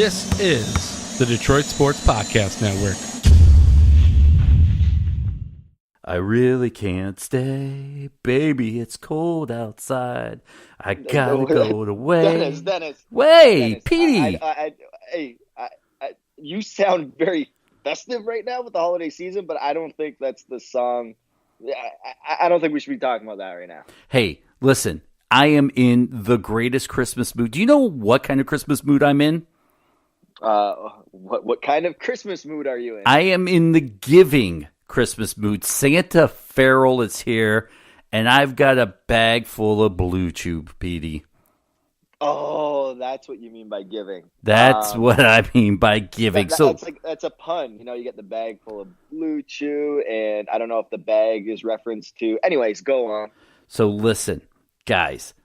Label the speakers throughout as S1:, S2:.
S1: This is the Detroit Sports Podcast Network.
S2: I really can't stay, baby, it's cold outside. I gotta go to way.
S3: Dennis.
S2: Wait, Petey.
S3: You sound very festive right now with the holiday season, but I don't think that's the song. I don't think we should be talking about that right now.
S2: Hey, listen, I am in the greatest Christmas mood. Do you know what kind of Christmas mood I'm in?
S3: What kind of Christmas mood are you in?
S2: I am in the giving Christmas mood. Santa Farrell is here, and I've got a bag full of Blue Chew, Petey.
S3: Oh, that's what you mean by giving.
S2: That's what I mean by giving.
S3: That's a pun. You know, you get the bag full of Blue Chew, and I don't know if the bag is reference to. Anyways, go on.
S2: So listen, guys.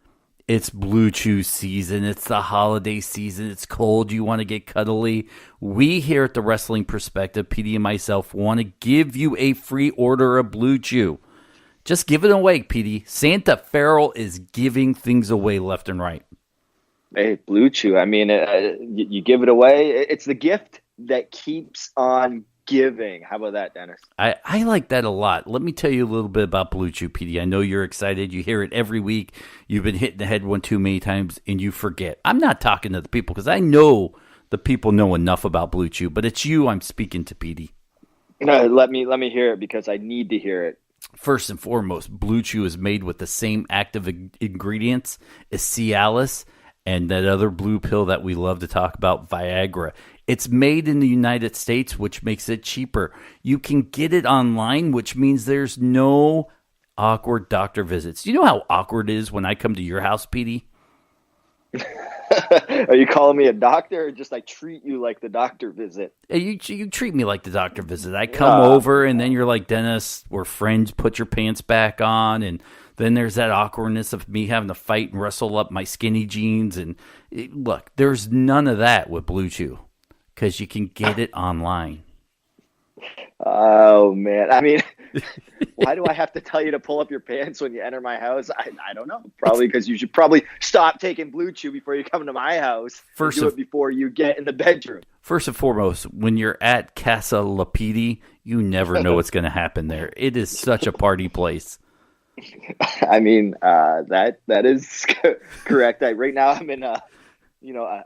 S2: It's Blue Chew season. It's the holiday season. It's cold. You want to get cuddly. We here at the Wrestling Perspective, Petey and myself, want to give you a free order of Blue Chew. Just give it away, Petey. Santa Farrell is giving things away left and right.
S3: Hey, Blue Chew. I mean, you give it away. It's the gift that keeps on giving. How about that, Dennis?
S2: I like that a lot. Let me tell you a little bit about Blue Chew, Petey. I know you're excited. You hear it every week. You've been hitting the head one too many times, and you forget. I'm not talking to the people because I know the people know enough about Blue Chew, but it's you I'm speaking to, Petey.
S3: No, let me hear it because I need to hear it.
S2: First and foremost, Blue Chew is made with the same active ingredients as Cialis and that other blue pill that we love to talk about, Viagra. It's made in the United States, which makes it cheaper. You can get it online, which means there's no awkward doctor visits. Do you know how awkward it is when I come to your house, Petey?
S3: Are you calling me a doctor or just I treat you like the doctor visit?
S2: You treat me like the doctor visit. I come over and then you're like, Dennis, we're friends, put your pants back on. And then there's that awkwardness of me having to fight and wrestle up my skinny jeans. And look, there's none of that with Blue Chew because you can get it online.
S3: Oh, man. I mean, why do I have to tell you to pull up your pants when you enter my house? I don't know. Probably because you should probably stop taking Blue Chew before you come to my house. Do it before you get in the bedroom. First
S2: and foremost, when you're at Casa Lapidi, you never know what's going to happen there. It is such a party place.
S3: I mean, that is correct. Right now I'm in a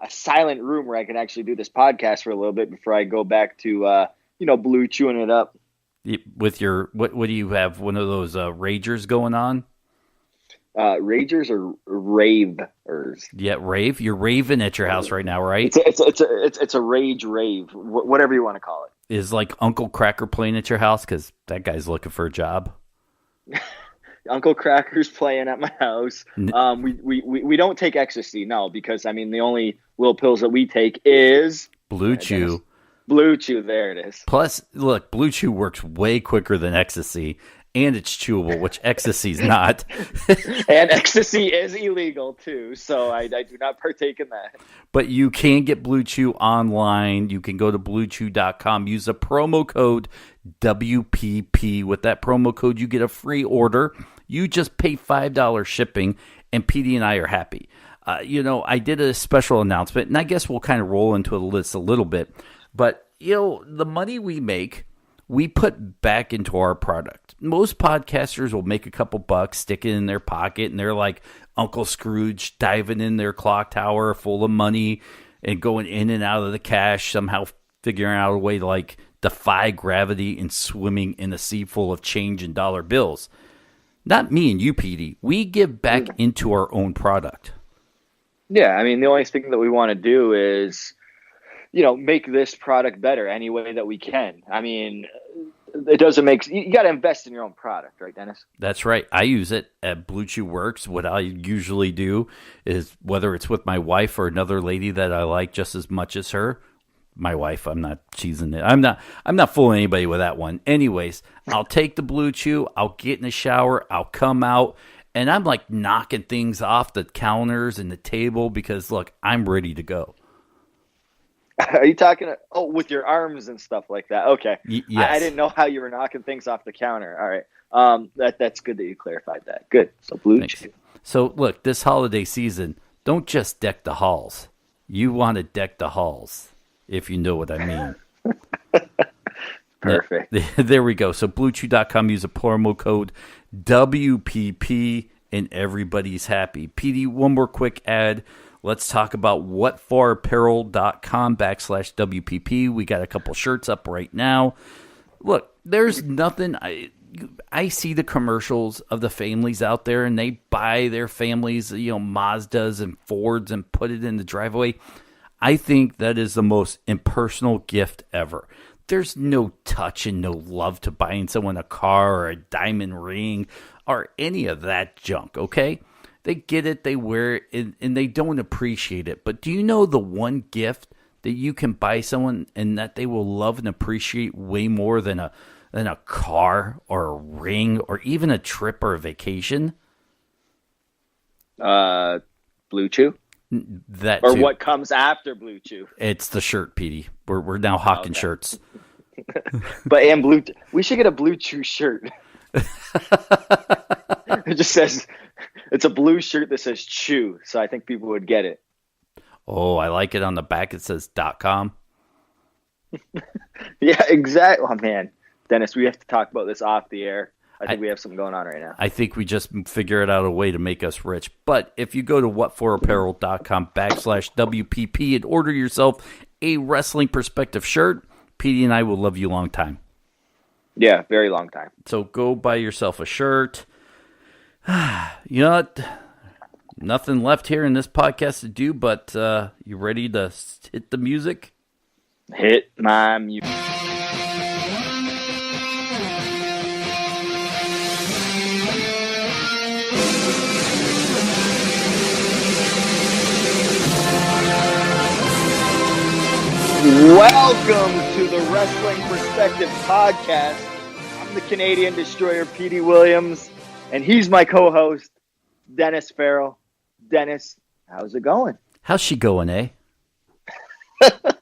S3: silent room where I can actually do this podcast for a little bit before I go back to Blue Chewing it up.
S2: With your what do you have? One of those ragers going on?
S3: Ragers or ravers?
S2: Yeah, rave. You're raving at your house right now, right?
S3: It's a rage rave, whatever you want to call it.
S2: Is like Uncle Cracker playing at your house because that guy's looking for a job?
S3: Uncle Cracker's playing at my house. We don't take ecstasy, no, because I mean the only little pills that we take is
S2: Blue Chew.
S3: Blue Chew, there it is.
S2: Plus, look, Blue Chew works way quicker than ecstasy, and it's chewable, which ecstasy's not.
S3: And ecstasy is illegal too, so I do not partake in that.
S2: But you can get Blue Chew online. You can go to bluechew.com. Use the promo code WPP. With that promo code, you get a free order. You just pay $5 shipping, and Petey and I are happy. I did a special announcement, and I guess we'll kind of roll into this a little bit. But, the money we make, we put back into our product. Most podcasters will make a couple bucks, stick it in their pocket, and they're like Uncle Scrooge diving in their clock tower full of money and going in and out of the cash, somehow figuring out a way to like defy gravity and swimming in a sea full of change and dollar bills. Not me and you, Petey. We give back into our own product.
S3: Yeah, I mean, the only thing that we want to do is make this product better any way that we can. I mean, it doesn't you got to invest in your own product, right, Dennis?
S2: That's right. I use it at Blue Chew Works. What I usually do is, whether it's with my wife or another lady that I like just as much as her, my wife, I'm not cheesing it. I'm not fooling anybody with that one. Anyways, I'll take the Blue Chew, I'll get in the shower, I'll come out, and I'm like knocking things off the counters and the table because, look, I'm ready to go.
S3: Are you talking with your arms and stuff like that? Okay.
S2: Yes.
S3: I didn't know how you were knocking things off the counter. All right. That's good that you clarified that. Good. So Blue Chew.
S2: So look, this holiday season, don't just deck the halls. You want to deck the halls, if you know what I mean.
S3: Perfect.
S2: There we go. So BlueChew.com, use a promo code WPP, and everybody's happy. Petey, one more quick ad. Let's talk about whatforapparel.com/WPP. We got a couple shirts up right now. Look, there's nothing. I see the commercials of the families out there, and they buy their families, Mazdas and Fords, and put it in the driveway. I think that is the most impersonal gift ever. There's no touch and no love to buying someone a car or a diamond ring or any of that junk, okay? They get it, they wear it, and they don't appreciate it. But do you know the one gift that you can buy someone and that they will love and appreciate way more than a car or a ring or even a trip or a vacation?
S3: Blue Chew?
S2: That
S3: or
S2: too.
S3: What comes after Blue Chew?
S2: It's the shirt, Petey. We're now hawking shirts.
S3: And Blue, we should get a Blue Chew shirt. It just says, it's a blue shirt that says Chew, so I think people would get it.
S2: Oh, I like it. On the back it says .com.
S3: Yeah, exactly. Oh man, Dennis, we have to talk about this off the air. I think we have something going on right now.
S2: I think we just figured out a way to make us rich. But if you go to whatforapparel.com/WPP and order yourself a Wrestling Perspective shirt, Petey and I will love you a long time.
S3: Yeah, very long time.
S2: So go buy yourself a shirt. You know what? Nothing left here in this podcast to do, but you ready to hit the music?
S3: Hit my music. Welcome to the Wrestling Perspective Podcast. I'm the Canadian Destroyer, Petey Williams, and he's my co-host, Dennis Farrell. Dennis, how's it going?
S2: How's she going, eh?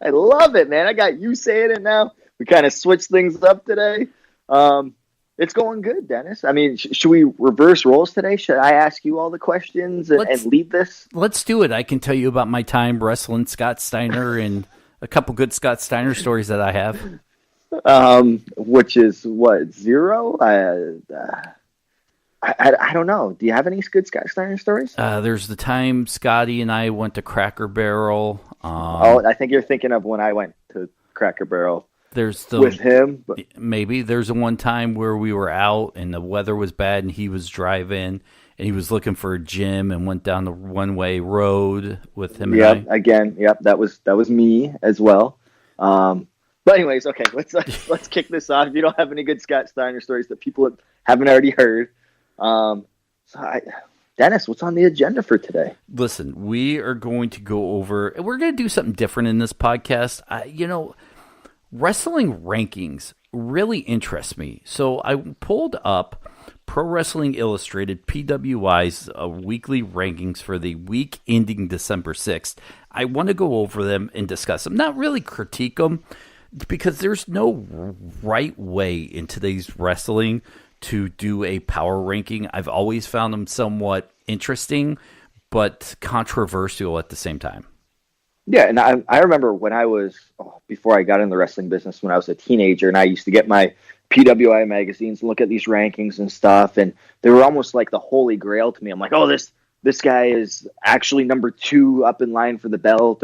S3: I love it, man. I got you saying it now. We kind of switched things up today. It's going good, Dennis. I mean, should we reverse roles today? Should I ask you all the questions and lead this?
S2: Let's do it. I can tell you about my time wrestling Scott Steiner and a couple good Scott Steiner stories that I have.
S3: Which is what, 0? I don't know. Do you have any good Scott Steiner stories?
S2: There's the time Scotty and I went to Cracker Barrel.
S3: I think you're thinking of when I went to Cracker Barrel. With him.
S2: Maybe there's one time where we were out and the weather was bad and he was driving and he was looking for a gym and went down the one-way road with him.
S3: Yep, again, that was me as well. But anyways, okay, let's kick this off. If you don't have any good Scott Steiner stories that people haven't already heard, Dennis, what's on the agenda for today?
S2: Listen, we are going to go over. We're going to do something different in this podcast. Wrestling rankings really interest me. So I pulled up Pro Wrestling Illustrated, PWI's weekly rankings for the week ending December 6th. I want to go over them and discuss them. Not really critique them, because there's no right way in today's wrestling to do a power ranking. I've always found them somewhat interesting, but controversial at the same time.
S3: Yeah, and I remember when I was, before I got in the wrestling business, when I was a teenager, and I used to get my PWI magazines and look at these rankings and stuff, and they were almost like the holy grail to me. I'm like, oh, this guy is actually number 2 up in line for the belt,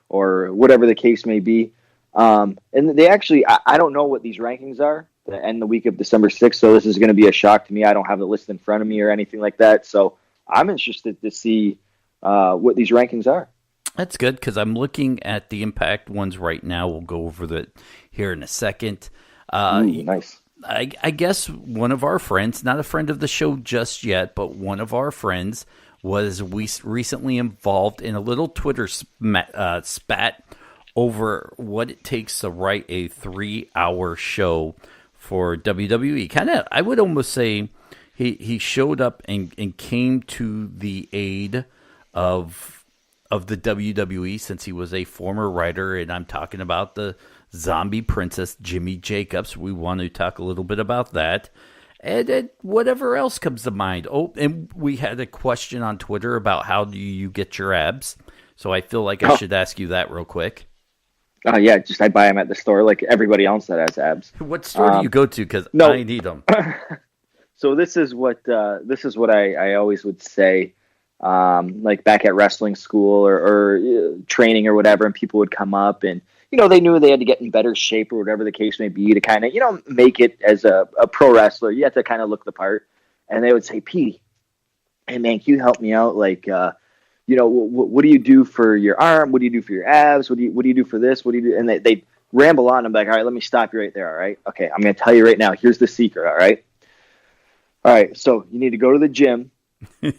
S3: or whatever the case may be. And they actually, I don't know what these rankings are to end the week of December 6th, so this is going to be a shock to me. I don't have the list in front of me or anything like that, so I'm interested to see what these rankings are.
S2: That's good, because I'm looking at the Impact ones right now. We'll go over that here in a second.
S3: Nice.
S2: I guess one of our friends, not a friend of the show just yet, but one of our friends was recently involved in a little Twitter spat over what it takes to write a 3-hour show for WWE. Kind of, I would almost say he showed up and came to the aid of the WWE, since he was a former writer, and I'm talking about the Zombie Princess, Jimmy Jacobs. We want to talk a little bit about that, and whatever else comes to mind. Oh, and we had a question on Twitter about how do you get your abs. So I feel like I should ask you that real quick.
S3: Yeah, just I buy them at the store like everybody else that has abs.
S2: What store do you go to? Because
S3: no.
S2: I need them.
S3: So this is what I always would say, like back at wrestling school or training or whatever, and people would come up and they knew they had to get in better shape or whatever the case may be to kind of make it as a pro wrestler. You have to kind of look the part, and they would say, "Petey, hey man, can you help me out? Like, what do you do for your arm? What do you do for your abs? What do you do for this? What do you do?" And they ramble on. I'm like, "All right, let me stop you right there. All right, okay, I'm going to tell you right now. Here's the secret. All right. So you need to go to the gym." And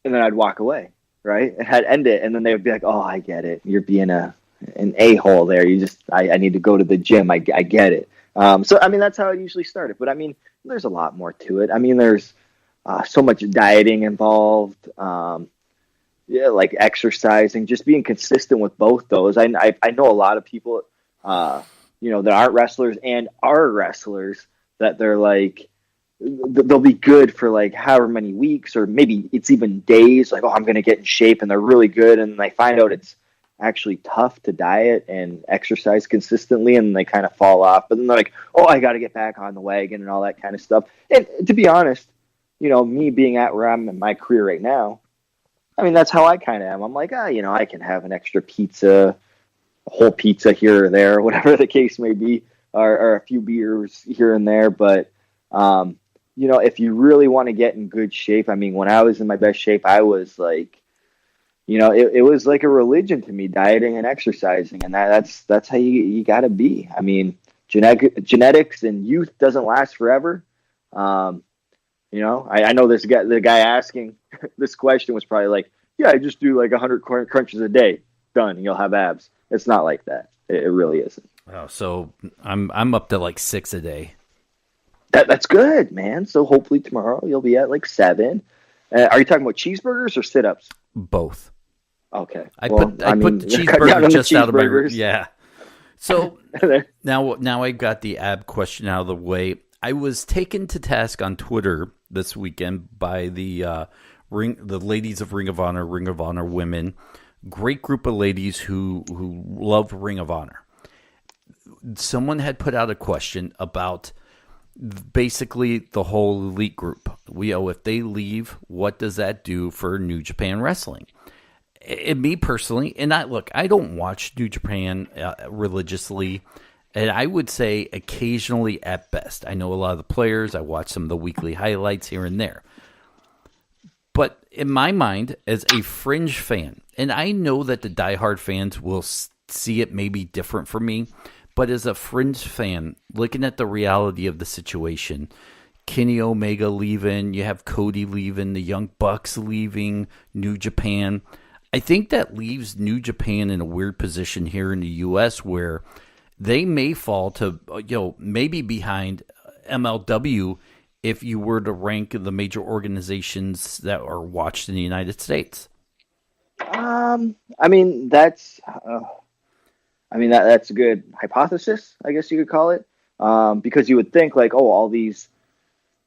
S3: then I'd walk away, right? And I'd end it, and then they would be like, "Oh, I get it. You're being an a-hole there. I need to go to the gym. I get it." So I mean, that's how I usually started. But I mean, there's a lot more to it. I mean, there's so much dieting involved, like exercising, just being consistent with both those. I know a lot of people, that aren't wrestlers and are wrestlers that they're like, they'll be good for like however many weeks or maybe it's even days. Like, oh, I'm going to get in shape, and they're really good, and they find out it's actually tough to diet and exercise consistently, and they kind of fall off. But then they're like, oh, I got to get back on the wagon and all that kind of stuff. And to be honest, me being at where I'm in my career right now, I mean, that's how I kind of am. I'm like, I can have an extra pizza, a whole pizza here or there, whatever the case may be, or a few beers here and there. But, if you really want to get in good shape, I mean, when I was in my best shape, I was like, it was like a religion to me, dieting and exercising. And that's how you got to be. I mean, genetics and youth doesn't last forever. I know the guy asking this question was probably like, yeah, I just do like 100 crunches a day. Done. You'll have abs. It's not like that. It really isn't.
S2: Oh, so I'm up to like 6 a day.
S3: That's good, man. So hopefully tomorrow you'll be at like 7. Are you talking about cheeseburgers or sit-ups?
S2: Both.
S3: Okay.
S2: I put the cheeseburger just out of my room. Yeah. So now I got the ab question out of the way. I was taken to task on Twitter this weekend by the ladies of Ring of Honor women. Great group of ladies who love Ring of Honor. Someone had put out a question about basically the whole elite group. If they leave, what does that do for New Japan Wrestling? And me personally, and I don't watch New Japan religiously, and I would say occasionally at best. I know a lot of the players. I watch some of the weekly highlights here and there. But in my mind, as a fringe fan, and I know that the diehard fans will see it maybe different from me, but as a fringe fan, looking at the reality of the situation, Kenny Omega leaving, you have Cody leaving, the Young Bucks leaving, New Japan. I think that leaves New Japan in a weird position here in the U.S. where they may fall to, maybe behind MLW if you were to rank the major organizations that are watched in the United States.
S3: I mean, that's a good hypothesis, I guess you could call it, because you would think like, oh, all these,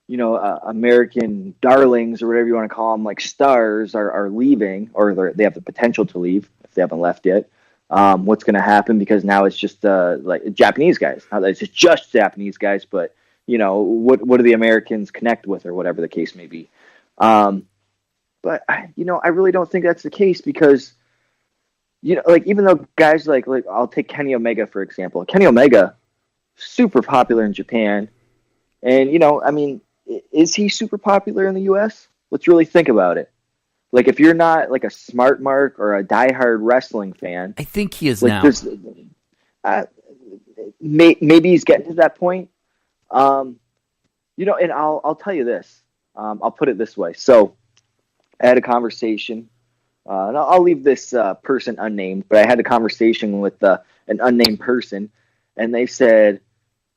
S3: American darlings or whatever you want to call them, like stars are leaving, or they have the potential to leave if they haven't left yet. What's going to happen? Because now it's just like Japanese guys. Now it's just Japanese guys, but what do the Americans connect with, or whatever the case may be. But I really don't think that's the case because. Even though guys like I'll take Kenny Omega, for example. Kenny Omega, super popular in Japan. And, is he super popular in the U.S.? Let's really think about it. Like, if you're not like a smart mark or a diehard wrestling fan.
S2: I think he is now.
S3: Maybe he's getting to that point. And I'll tell you this. I'll put it this way. So I had a conversation. And I'll leave this person unnamed, but I had a conversation with an unnamed person, and they said,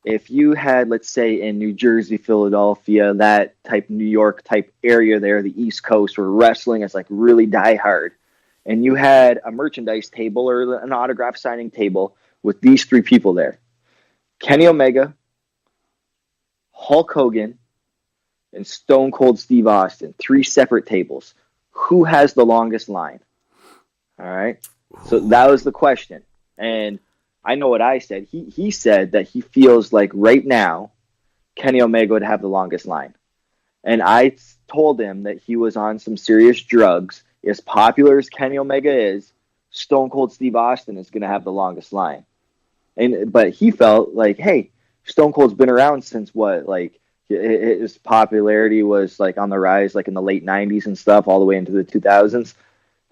S3: if you had, let's say, in New Jersey, Philadelphia, that type New York type area there, the East Coast, where wrestling is like really diehard, and you had a merchandise table or an autograph signing table with these 3 people there, Kenny Omega, Hulk Hogan, and Stone Cold Steve Austin, 3 separate tables. who has the longest line? All right. So that was the question. And I know what I said. He said that he feels like right now Kenny Omega would have the longest line. And I told him that he was on some serious drugs. As popular as Kenny Omega is, Stone Cold Steve Austin is going to have the longest line. But he felt like, hey, Stone Cold's been around since what? Like his popularity was like on the rise, like in the late 90s and stuff, all the way into the 2000s.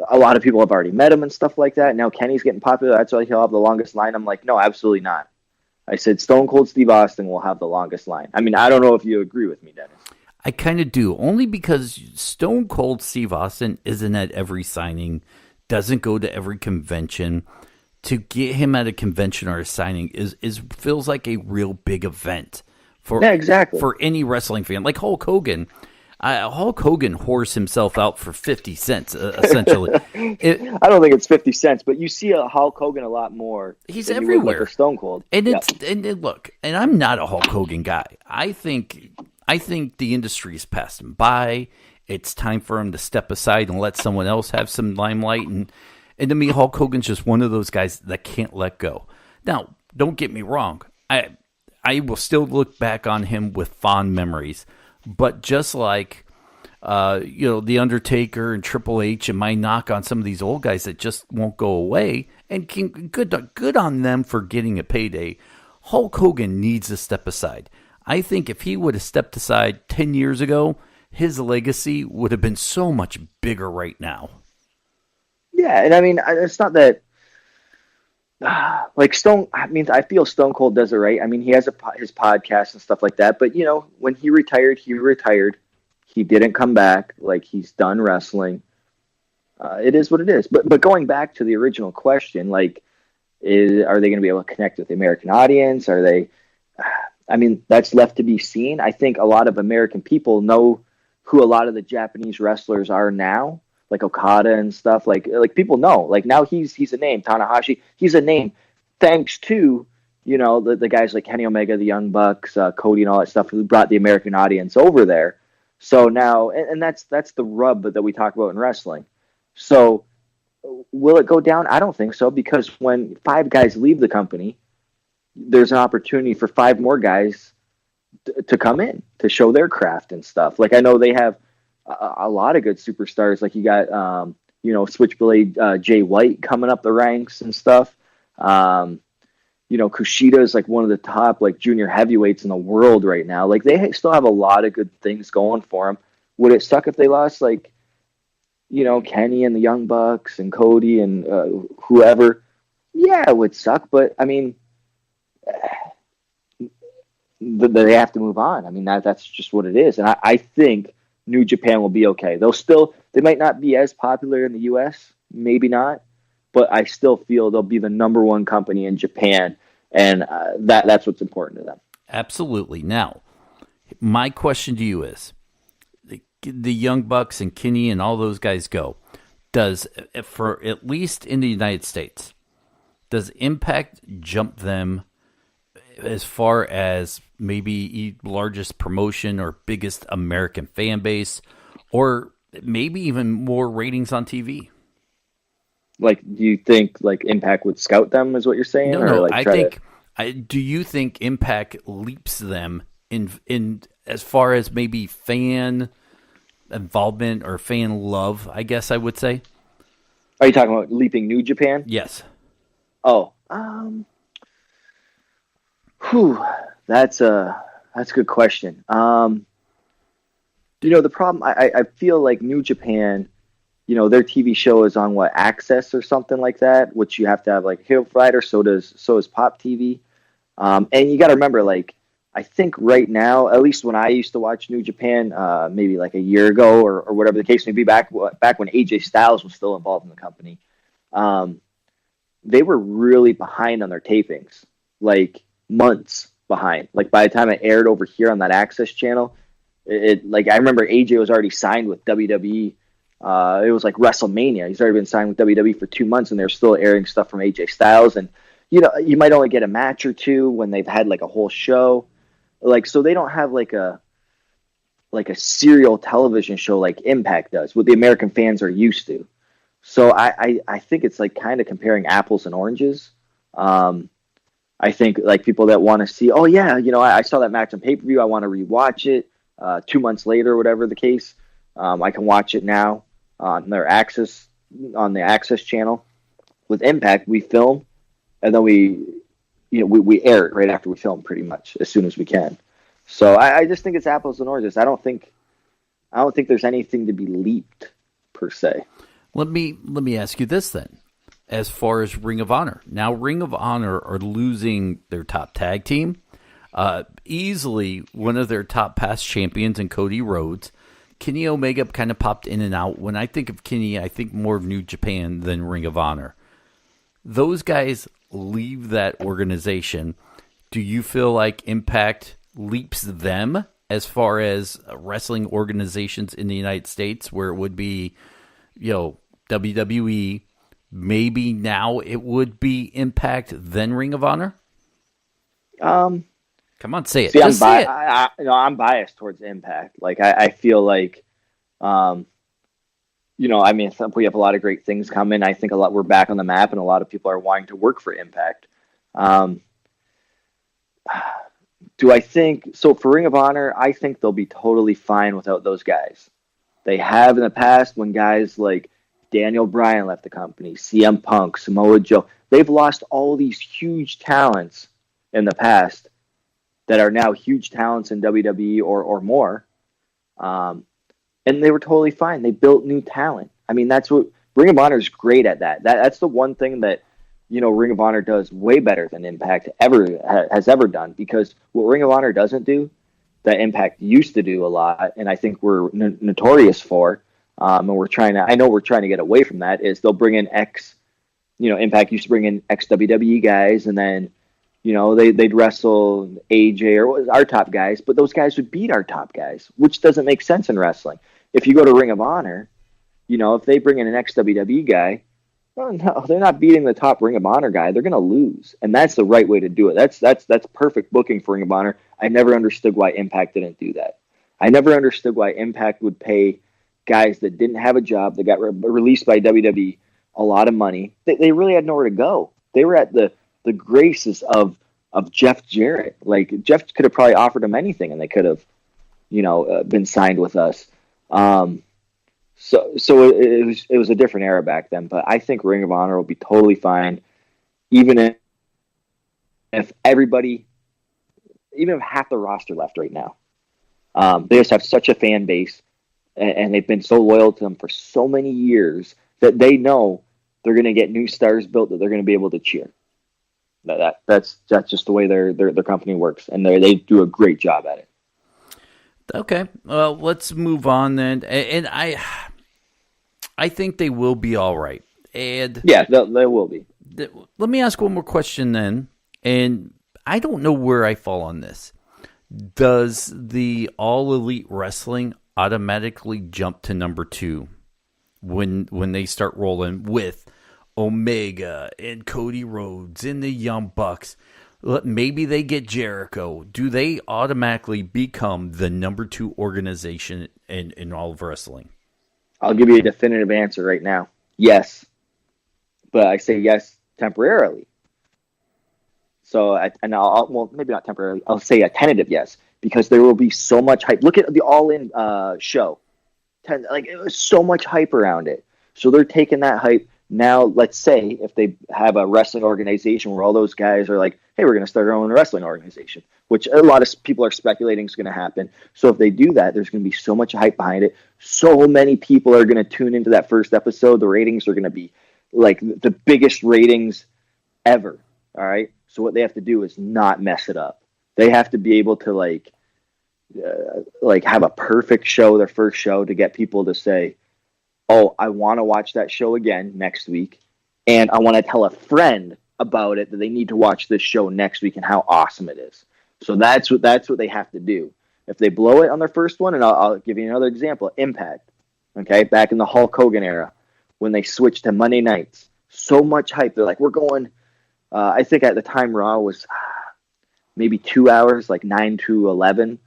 S3: A lot of people have already met him and stuff like that. Now Kenny's getting popular. That's why he'll have the longest line. I'm like, no, absolutely not. I said Stone Cold Steve Austin will have the longest line. I mean, I don't know if you agree with me, Dennis.
S2: I kind of do, only because Stone Cold Steve Austin isn't at every signing, doesn't go to every convention. To get him at a convention or a signing is feels like a real big event for
S3: exactly.
S2: For any wrestling fan. Like Hulk Hogan. Hulk Hogan whores himself out for 50 cents, essentially.
S3: I don't think it's 50 cents, but you see a Hulk Hogan a lot more.
S2: He's everywhere.
S3: Like a Stone Cold.
S2: And look, and I'm not a Hulk Hogan guy. I think the industry's passed him by. It's time for him to step aside and let someone else have some limelight. And to me, Hulk Hogan's just one of those guys that can't let go. Now, don't get me wrong. I will still look back on him with fond memories. But just like, The Undertaker and Triple H and my knock on some of these old guys that just won't go away, and good on them for getting a payday, Hulk Hogan needs to step aside. I think if he would have stepped aside 10 years ago, his legacy would have been so much bigger right now.
S3: Yeah, and I mean, it's not that like Stone. I mean, I feel Stone Cold does it right. I mean, he has his podcast and stuff like that. But when he retired, he retired. He didn't come back. Like, he's done wrestling. It is what it is. But going back to the original question, like, are they going to be able to connect with the American audience? Are they? I mean, that's left to be seen. I think a lot of American people know who a lot of the Japanese wrestlers are now, like Okada and stuff. Like people know. Like, now he's a name. Tanahashi, he's a name, thanks to the guys like Kenny Omega, the Young Bucks, Cody, and all that stuff, who brought the American audience over there. So now, and that's the rub that we talk about in wrestling. So will it go down? I don't think so, because when 5 guys leave the company, there's an opportunity for 5 more guys to come in to show their craft and stuff. Like, I know they have a lot of good superstars. Like, you got, Switchblade Jay White coming up the ranks and stuff. Kushida is like one of the top like junior heavyweights in the world right now. Like, they still have a lot of good things going for them. Would it suck if they lost like, Kenny and the Young Bucks and Cody and whoever? Yeah, it would suck. But I mean, they have to move on. I mean, that's just what it is. And I think New Japan will be okay. They might not be as popular in the US, maybe not, but I still feel they'll be the number one company in Japan, and that's what's important to them.
S2: Absolutely. Now, my question to you is, the Young Bucks and Kenny and all those guys go, for at least in the United States, does Impact jump them as far as maybe largest promotion or biggest American fan base, or maybe even more ratings on TV?
S3: Like, do you think like Impact would scout them, is what you're saying?
S2: No. Do you think Impact leaps them in as far as maybe fan involvement or fan love, I guess I would say?
S3: Are you talking about leaping New Japan?
S2: Yes.
S3: Oh, that's a good question. The problem, I feel like New Japan, their TV show is on Access or something like that, which you have to have like Hero Fighter. So is Pop TV. And you got to remember, like, I think right now, at least when I used to watch New Japan, maybe like a year ago or whatever the case may be, back when AJ Styles was still involved in the company, they were really behind on their tapings, like months behind. Like, by the time it aired over here on that Access channel, I remember AJ was already signed with WWE. It was like WrestleMania. He's already been signed with WWE for 2 months, and they're still airing stuff from AJ Styles. And you might only get a match or two when they've had like a whole show. Like, so they don't have like like a serial television show like Impact does, what the American fans are used to. So I think it's like kind of comparing apples and oranges. I think like people that want to see, oh yeah, I saw that match on pay-per-view. I want to rewatch it 2 months later, whatever the case. I can watch it now on the Access channel. With Impact, we film and then we air it right after we film, pretty much as soon as we can. So I just think it's apples and oranges. I don't think there's anything to be leaped per se.
S2: Let me ask you this then. As far as Ring of Honor, now Ring of Honor are losing their top tag team, easily one of their top past champions in Cody Rhodes. Kenny Omega kind of popped in and out. When I think of Kenny, I think more of New Japan than Ring of Honor. Those guys leave that organization. Do you feel like Impact leaps them as far as wrestling organizations in the United States, where it would be, WWE, maybe now it would be Impact, then Ring of Honor?
S3: Come
S2: on, say it.
S3: See,
S2: Just say it.
S3: I'm biased towards Impact. Like I feel like, we have a lot of great things coming. I think we're back on the map, and a lot of people are wanting to work for Impact. Do I think so? For Ring of Honor, I think they'll be totally fine without those guys. They have in the past when guys like Daniel Bryan left the company, CM Punk, Samoa Joe. They've lost all these huge talents in the past that are now huge talents in WWE or more. And they were totally fine. They built new talent. I mean, that's what Ring of Honor is great at. That's the one thing that Ring of Honor does way better than Impact has ever done, because what Ring of Honor doesn't do, that Impact used to do a lot, and I think we're notorious for, and I know we're trying to get away from that, is they'll bring in Impact used to bring in ex-WWE guys, and then, they'd wrestle AJ or our top guys, but those guys would beat our top guys, which doesn't make sense in wrestling. If you go to Ring of Honor, if they bring in an ex-WWE guy, oh, no, they're not beating the top Ring of Honor guy. They're going to lose, and that's the right way to do it. That's perfect booking for Ring of Honor. I never understood why Impact didn't do that. I never understood why Impact would pay guys that didn't have a job, that got released by WWE, a lot of money. They really had nowhere to go. They were at the graces of Jeff Jarrett. Like, Jeff could have probably offered them anything, and they could have, been signed with us. So it was a different era back then, but I think Ring of Honor will be totally fine, even if half the roster left right now. They just have such a fan base, and they've been so loyal to them for so many years that they know they're going to get new stars built that they're going to be able to cheer. That's just the way their company works, and they do a great job at it.
S2: Okay, well, let's move on then. And I think they will be all right. And
S3: yeah, they will be.
S2: Let me ask one more question then, and I don't know where I fall on this. Does the All Elite Wrestling automatically jump to number 2 when they start rolling with Omega and Cody Rhodes and the Young Bucks? Maybe they get Jericho. Do they automatically become the number 2 organization in all of wrestling?
S3: I'll give you a definitive answer right now. Yes. But I say yes temporarily. So, well, maybe not temporarily. I'll say a tentative yes, because there will be so much hype. Look at the All In show. It was so much hype around it. So they're taking that hype. Now, let's say if they have a wrestling organization where all those guys are like, hey, we're going to start our own wrestling organization, which a lot of people are speculating is going to happen. So if they do that, there's going to be so much hype behind it. So many people are going to tune into that first episode. The ratings are going to be like the biggest ratings ever. All right. So what they have to do is not mess it up. They have to be able to like have a perfect show, their first show, to get people to say, oh, I want to watch that show again next week, and I want to tell a friend about it that they need to watch this show next week and how awesome it is. So that's what they have to do. If they blow it on their first one, and I'll give you another example, Impact, okay, back in the Hulk Hogan era, when they switched to Monday nights, so much hype. They're like, we're going, I think at the time Raw was maybe 2 hours, like 9 to 11.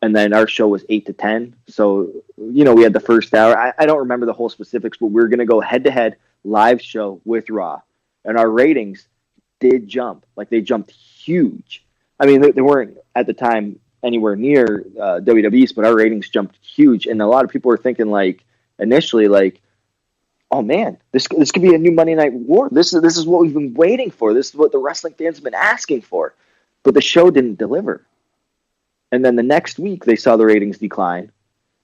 S3: and then our show was 8 to 10. So, we had the first hour. I don't remember the whole specifics, but we were going to go head-to-head live show with Raw. And our ratings did jump. Like, they jumped huge. I mean, they weren't, at the time, anywhere near WWE's, but our ratings jumped huge. And a lot of people were thinking, like, initially, like, oh, man, this could be a new Monday Night War. This is what we've been waiting for. This is what the wrestling fans have been asking for. But the show didn't deliver. And then the next week, they saw the ratings decline.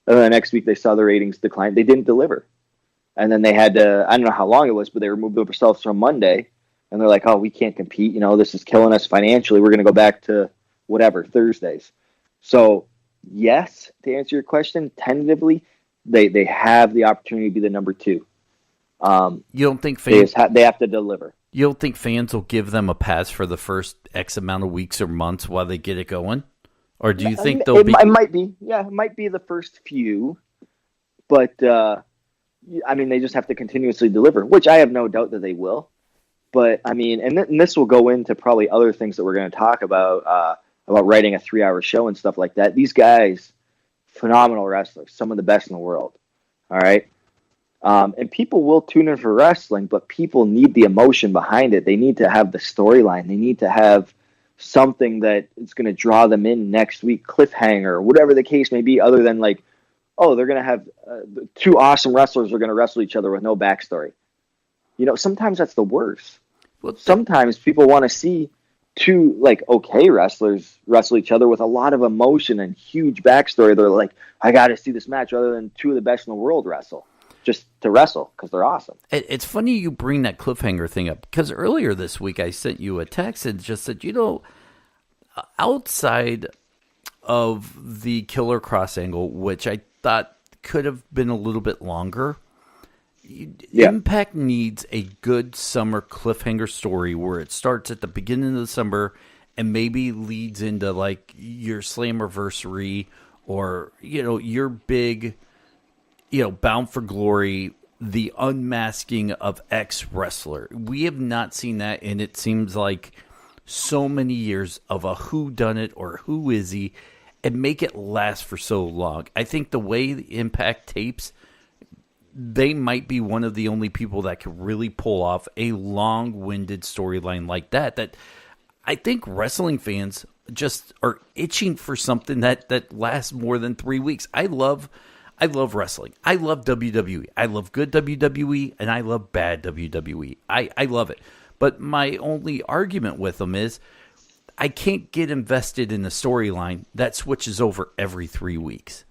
S3: And then the next week, they saw the ratings decline. They didn't deliver. And then they had to, I don't know how long it was, but they removed themselves from Monday. And they're like, oh, we can't compete. This is killing us financially. We're going to go back to whatever, Thursdays. So, yes, to answer your question, tentatively, they have the opportunity to be the number 2.
S2: You don't think fans
S3: they have to deliver?
S2: You don't think fans will give them a pass for the first X amount of weeks or months while they get it going? Or do you think they'll be?
S3: It might be. Yeah, it might be the first few. But, they just have to continuously deliver, which I have no doubt that they will. But, and this will go into probably other things that we're going to talk about writing a 3-hour show and stuff like that. These guys, phenomenal wrestlers, some of the best in the world. All right? And people will tune in for wrestling, but people need the emotion behind it. They need to have the storyline. They need to have something that is going to draw them in next week, cliffhanger, whatever the case may be, other than like, oh, they're going to have 2 awesome wrestlers are going to wrestle each other with no backstory. Sometimes that's the worst. Sometimes people want to see 2 okay wrestlers wrestle each other with a lot of emotion and huge backstory. They're like, I got to see this match, rather than 2 of the best in the world wrestle. Just to wrestle, because they're awesome.
S2: It's funny you bring that cliffhanger thing up, because earlier this week I sent you a text and just said, outside of the Killer Cross angle, which I thought could have been a little bit longer, Impact needs a good summer cliffhanger story where it starts at the beginning of the summer and maybe leads into like your Slammiversary or, your big... Bound for Glory, the unmasking of X wrestler. We have not seen that, and it seems like so many years of a who done it or who is he, and make it last for so long. I think the way the Impact tapes, they might be one of the only people that can really pull off a long-winded storyline like that. That I think wrestling fans just are itching for something that lasts more than 3 weeks. I love wrestling. I love WWE. I love good WWE, and I love bad WWE. I love it. But my only argument with them is I can't get invested in a storyline that switches over every 3 weeks.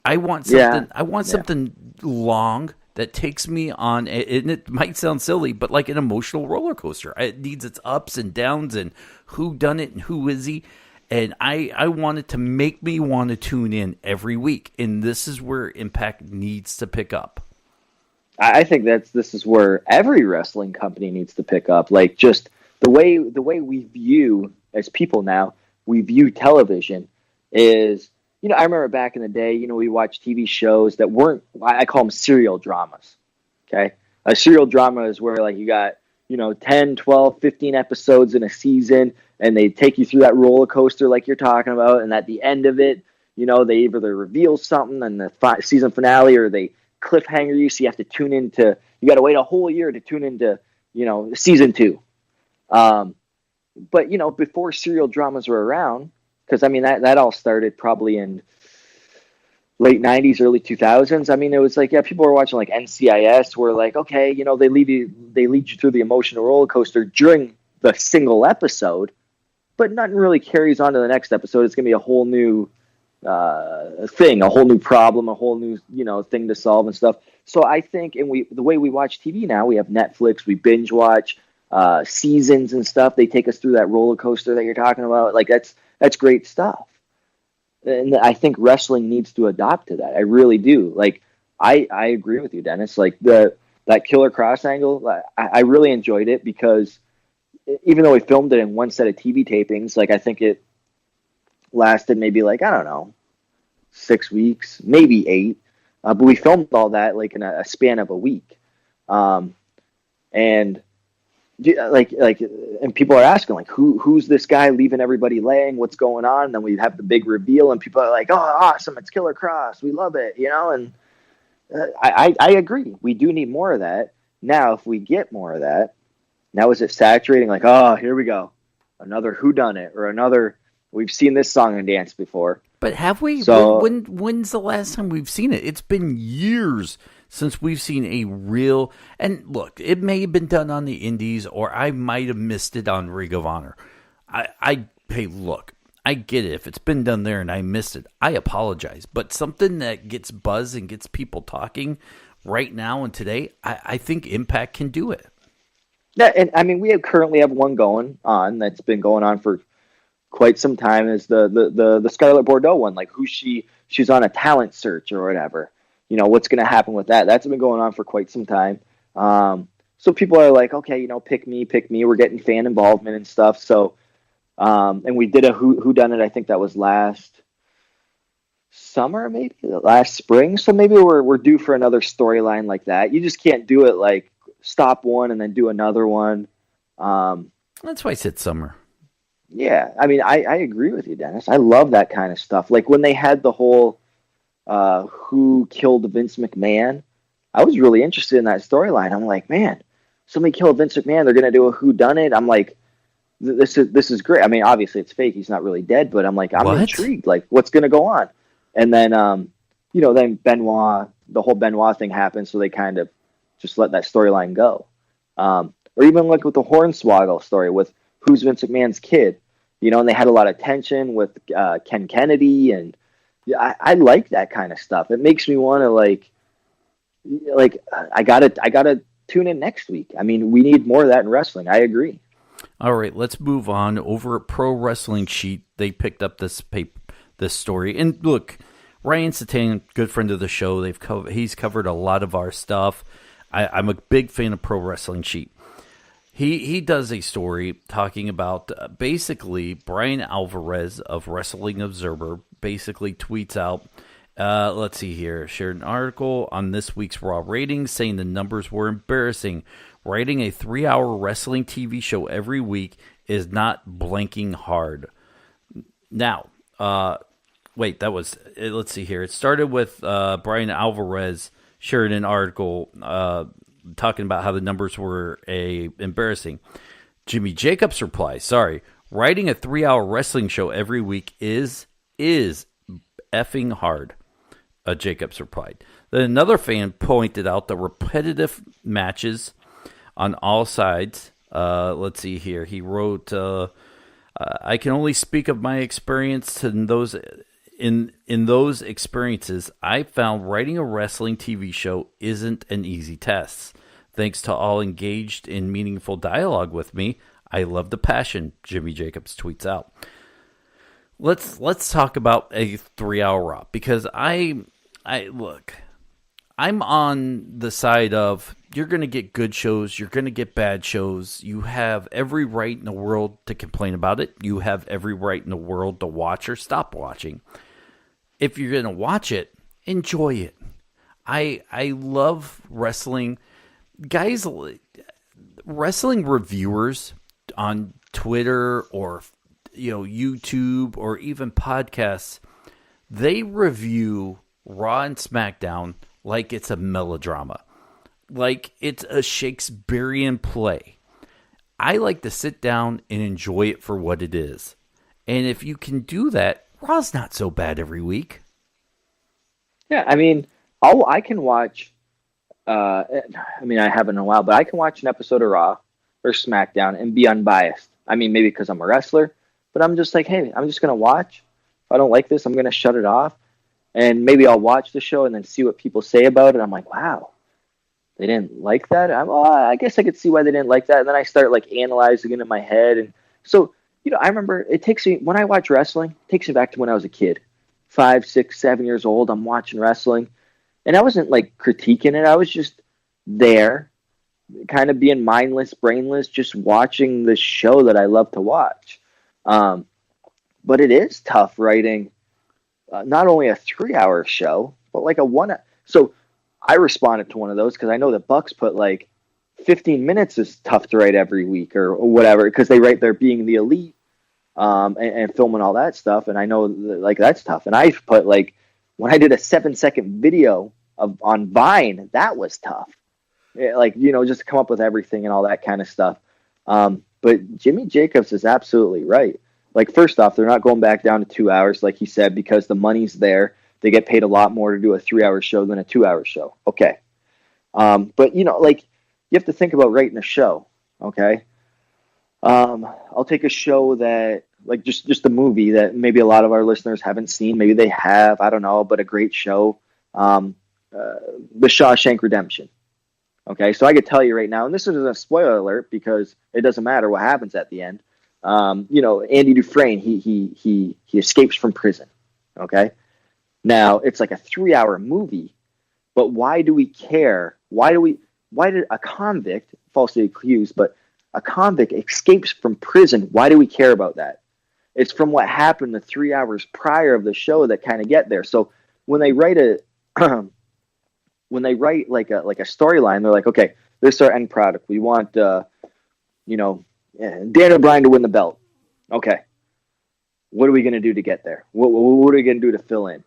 S2: I want something. I want something long that takes me on. And it might sound silly, but like an emotional roller coaster. It needs its ups and downs, and who done it and who is he. And I want it to make me want to tune in every week. And this is where Impact needs to pick up.
S3: I think this is where every wrestling company needs to pick up. Like, just the way we view, as people now, we view television is, I remember back in the day, we watched TV shows that weren't, I call them serial dramas. Okay. A serial drama is where like you got, 10, 12, 15 episodes in a season, and they take you through that roller coaster like you're talking about. And at the end of it, they either reveal something in the season finale or they cliffhanger you. So you have to tune into, you got to wait a whole year to tune into, season 2. But, before serial dramas were around, because that all started probably in late 90s, early 2000s. It was like, people were watching like NCIS where like, okay, they lead you through the emotional roller coaster during the single episode, but nothing really carries on to the next episode. It's going to be a whole new thing, a whole new problem, a whole new, thing to solve and stuff. So I think, and the way we watch TV now, we have Netflix, we binge watch seasons and stuff. They take us through that roller coaster that you're talking about. Like that's great stuff. And I think wrestling needs to adopt to that. I really do. Like, I agree with you, Dennis. Like that Killer Cross angle, I really enjoyed it because even though we filmed it in one set of TV tapings, like I think it lasted maybe like, I don't know, 6 weeks, maybe 8. But we filmed all that like in a span of a week. And and people are asking like, who's this guy leaving everybody laying? What's going on? And then we have the big reveal, and people are like, oh, awesome, it's Killer Cross, we love it, And I agree, we do need more of that. Now, if we get more of that, now is it saturating? Like, oh, here we go, another whodunit or another. We've seen this song and dance before.
S2: But have we?
S3: So,
S2: when's the last time we've seen it? It's been years since we've seen a real. And look, it may have been done on the Indies, or I might have missed it on Ring of Honor. Hey, look, I get it. If it's been done there and I missed it, I apologize. But something that gets buzz and gets people talking right now and today, I think Impact can do it.
S3: Yeah, and I mean, we currently have one going on that's been going on for quite some time, is the Scarlett Bordeaux one. Like, she's on a talent search or whatever. What's going to happen with that? That's been going on for quite some time. So people are like, okay, pick me. We're getting fan involvement and stuff. So, and we did a who done it. I think that was last summer, maybe last spring. So maybe we're due for another storyline like that. You just can't do it like stop one and then do another one.
S2: That's why I said summer.
S3: Yeah, I mean, I agree with you, Dennis. I love that kind of stuff. Like when they had the whole who killed Vince McMahon, I was really interested in that storyline. I'm like, man, somebody killed Vince McMahon. They're gonna do a who done it. I'm like, this is great. I mean, obviously it's fake. He's not really dead, but I'm like, I'm intrigued. Like, what's gonna go on? And then, then Benoit, the whole Benoit thing happened, so they kind of just let that storyline go. Or even like with the Hornswoggle story with who's Vince McMahon's kid, and they had a lot of tension with Ken Kennedy, and I like that kind of stuff. It makes me want to like I gotta tune in next week. I mean, we need more of that in wrestling. I agree.
S2: All right, let's move on. Over at Pro Wrestling Sheet, they picked up this story, and look, Ryan Satang, good friend of the show. He's covered a lot of our stuff. I'm a big fan of Pro Wrestling Sheet. He does a story talking about basically Brian Alvarez of Wrestling Observer basically tweets out, let's see here, shared an article on this week's Raw ratings saying the numbers were embarrassing. Writing a 3-hour wrestling TV show every week is not blanking hard. Now, let's see here. It started with Brian Alvarez shared an article talking about how the numbers were embarrassing. Jimmy Jacobs replies, sorry, writing a 3-hour wrestling show every week is effing hard, Jacobs replied. Then another fan pointed out the repetitive matches on all sides. Let's see here. He wrote, I can only speak of my experience in those experiences. I found writing a wrestling TV show isn't an easy task. Thanks to all engaged in meaningful dialogue with me. I love the passion, Jimmy Jacobs tweets out. Let's talk about a 3-hour Raw, because I'm on the side of you're going to get good shows, you're going to get bad shows. You have every right in the world to complain about it. You have every right in the world to watch or stop watching. If you're going to watch it, enjoy it. I love wrestling. Guys, wrestling reviewers on Twitter or YouTube or even podcasts, they review Raw and SmackDown like it's a melodrama, like it's a Shakespearean play. I like to sit down and enjoy it for what it is. And if you can do that, Raw's not so bad every week.
S3: Yeah, I mean, I can watch, I haven't in a while, but I can watch an episode of Raw or SmackDown and be unbiased. I mean, maybe because I'm a wrestler, but I'm just like, hey, I'm just going to watch. If I don't like this, I'm going to shut it off. And maybe I'll watch the show and then see what people say about it. I'm like, wow, they didn't like that? I guess I could see why they didn't like that. And then I start like analyzing it in my head. And so, I remember when I watch wrestling, it takes me back to when I was a kid, 5, 6, 7 years old. I'm watching wrestling. And I wasn't like critiquing it. I was just there, kind of being mindless, brainless, just watching the show that I love to watch. But it is tough writing not only a 3-hour show, but like a 1. So I responded to one of those because I know that Bucks put like 15 minutes is tough to write every week or whatever, because they write their being the elite, and filming all that stuff. And I know like that's tough. And I put like, when I did a 7-second video on Vine, that was tough. Like, just to come up with everything and all that kind of stuff. But Jimmy Jacobs is absolutely right. Like, first off, they're not going back down to 2 hours, like he said, because the money's there. They get paid a lot more to do a 3-hour show than a 2-hour show. Okay. But, like, you have to think about writing a show. Okay. I'll take a show that, like, just a movie that maybe a lot of our listeners haven't seen. Maybe they have, I don't know, but a great show. The Shawshank Redemption. Okay, so I could tell you right now, and this is a spoiler alert because it doesn't matter what happens at the end. Andy Dufresne, he escapes from prison. Okay, now it's like a 3-hour movie, but why do we care? Why did a convict, falsely accused, but a convict escapes from prison? Why do we care about that? It's from what happened the 3 hours prior of the show that kind of get there. So when they write like a storyline, they're like, okay, this is our end product. We want, Daniel Bryan to win the belt. Okay. What are we going to do to get there? What are we going to do to fill in?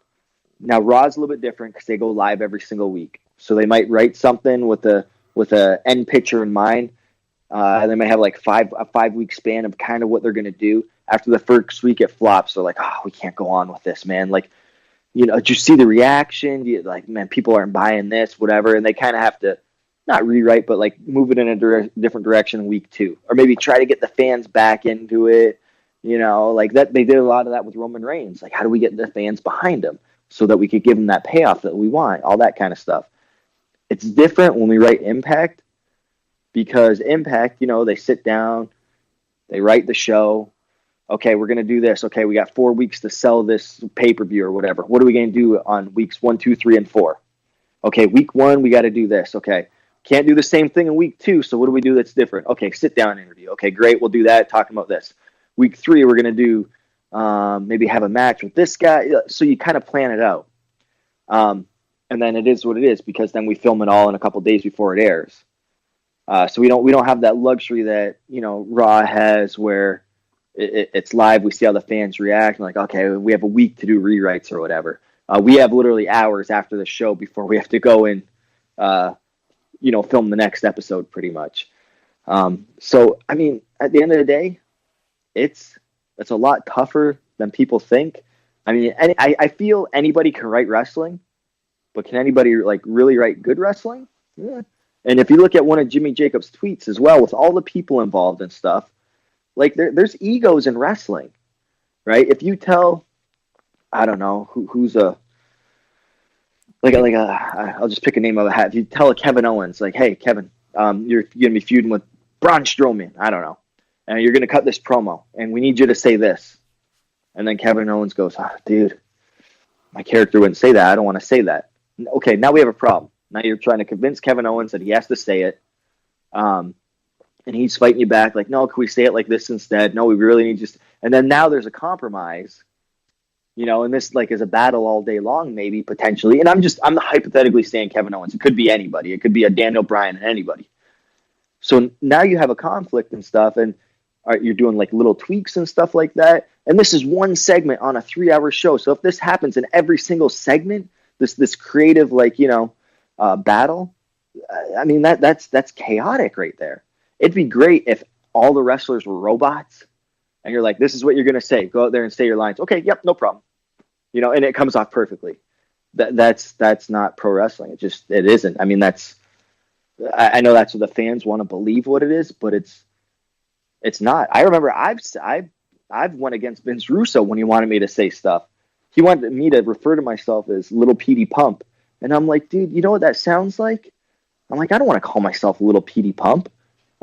S3: Now, Raw's a little bit different because they go live every single week. So they might write something with a end picture in mind. They might have like a 5-week span of kind of what they're going to do. After the first week, it flops. They're like, oh, we can't go on with this, man. Like, did you see the reaction? Like, man, people aren't buying this, whatever. And they kind of have to not rewrite, but like move it in a different direction in week 2, or maybe try to get the fans back into it. Like that. They did a lot of that with Roman Reigns. Like, how do we get the fans behind him so that we could give him that payoff that we want? All that kind of stuff. It's different when we write Impact, because Impact, they sit down, they write the show. Okay, we're going to do this. Okay, we got 4 weeks to sell this pay-per-view or whatever. What are we going to do on weeks 1, 2, 3, and 4? Okay, week 1, we got to do this. Okay, can't do the same thing in week 2, so what do we do that's different? Okay, sit-down interview. Okay, great, we'll do that, talking about this. Week 3, we're going to do maybe have a match with this guy. So you kind of plan it out. And then it is what it is, because then we film it all in a couple days before it airs. So we don't have that luxury that, Raw has, where it's live. We see how the fans react. And like, okay, we have a week to do rewrites or whatever. We have literally hours after the show before we have to go and, film the next episode pretty much. So, I mean, at the end of the day, it's a lot tougher than people think. I mean, I feel anybody can write wrestling, but can anybody like really write good wrestling? Yeah. And if you look at one of Jimmy Jacobs' tweets as well, with all the people involved and stuff, like there's egos in wrestling, right? If you tell, I don't know who's I'll just pick a name of a hat. If you tell a Kevin Owens, like, hey Kevin, you're gonna be feuding with Braun Strowman, I don't know, and you're gonna cut this promo, and we need you to say this, and then Kevin Owens goes, dude, my character wouldn't say that. I don't want to say that. Okay, now we have a problem. Now you're trying to convince Kevin Owens that he has to say it. And he's fighting you back, like, no, can we say it like this instead? No, we really need just. And then now there's a compromise, and this like is a battle all day long, maybe potentially. And I'm hypothetically saying Kevin Owens. It could be anybody. It could be a Daniel Bryan and anybody. So now you have a conflict and stuff, and you're doing like little tweaks and stuff like that. And this is one segment on a 3-hour show. So if this happens in every single segment, this creative battle, I mean that's chaotic right there. It'd be great if all the wrestlers were robots and you're like, this is what you're going to say. Go out there and say your lines. Okay, yep, no problem. And it comes off perfectly. That's not pro wrestling. It isn't. I mean, I know that's what the fans want to believe what it is, but it's not. I remember I've went against Vince Russo when he wanted me to say stuff. He wanted me to refer to myself as Little Petey Pump. And I'm like, dude, you know what that sounds like? I'm like, I don't want to call myself Little Petey Pump.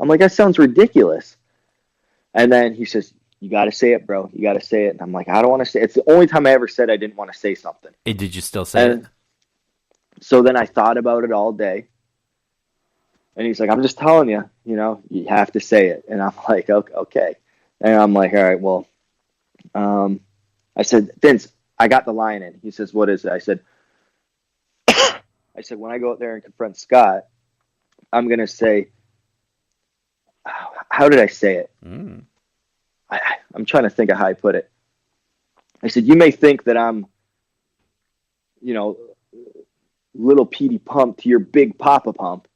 S3: I'm like, that sounds ridiculous. And then he says, you got to say it, bro. You got to say it. And I'm like, I don't want to say it. It's the only time I ever said I didn't want to say something.
S2: Hey, did you still say it?
S3: So then I thought about it all day. And he's like, I'm just telling you, you have to say it. And I'm like, okay. And I'm like, all right, well, I said, Vince, I got the line in. He says, what is it? I said, when I go out there and confront Scott, I'm going to say, how did I say it? I'm trying to think of how I put it. I said, you may think that I'm, little Petey Pump to your big Papa Pump,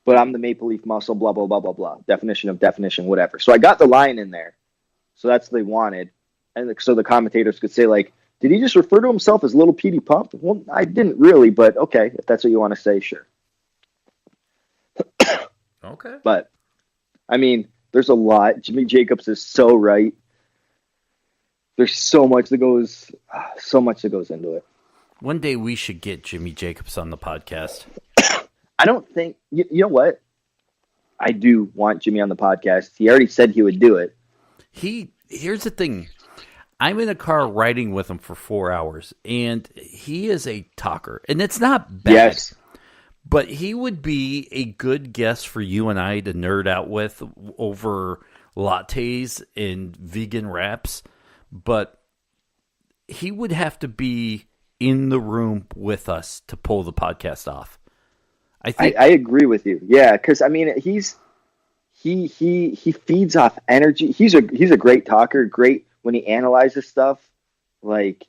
S3: but I'm the Maple Leaf Muscle, blah, blah, blah, blah, blah. Definition of definition, whatever. So I got the line in there. So that's what they wanted. And so the commentators could say, like, did he just refer to himself as little Petey Pump? Well, I didn't really, but okay, if that's what you want to say, sure.
S2: Okay.
S3: But, I mean, there's a lot. Jimmy Jacobs is so right. There's so much that goes into it.
S2: One day we should get Jimmy Jacobs on the podcast.
S3: I don't think, you know what? I do want Jimmy on the podcast. He already said he would do it.
S2: Here's the thing. I'm in a car riding with him for 4 hours, and he is a talker. And it's not bad.
S3: Yes.
S2: But he would be a good guest for you and I to nerd out with over lattes and vegan wraps. But he would have to be in the room with us to pull the podcast off. I
S3: agree with you. Yeah, because I mean he feeds off energy. He's a great talker. Great when he analyzes stuff. Like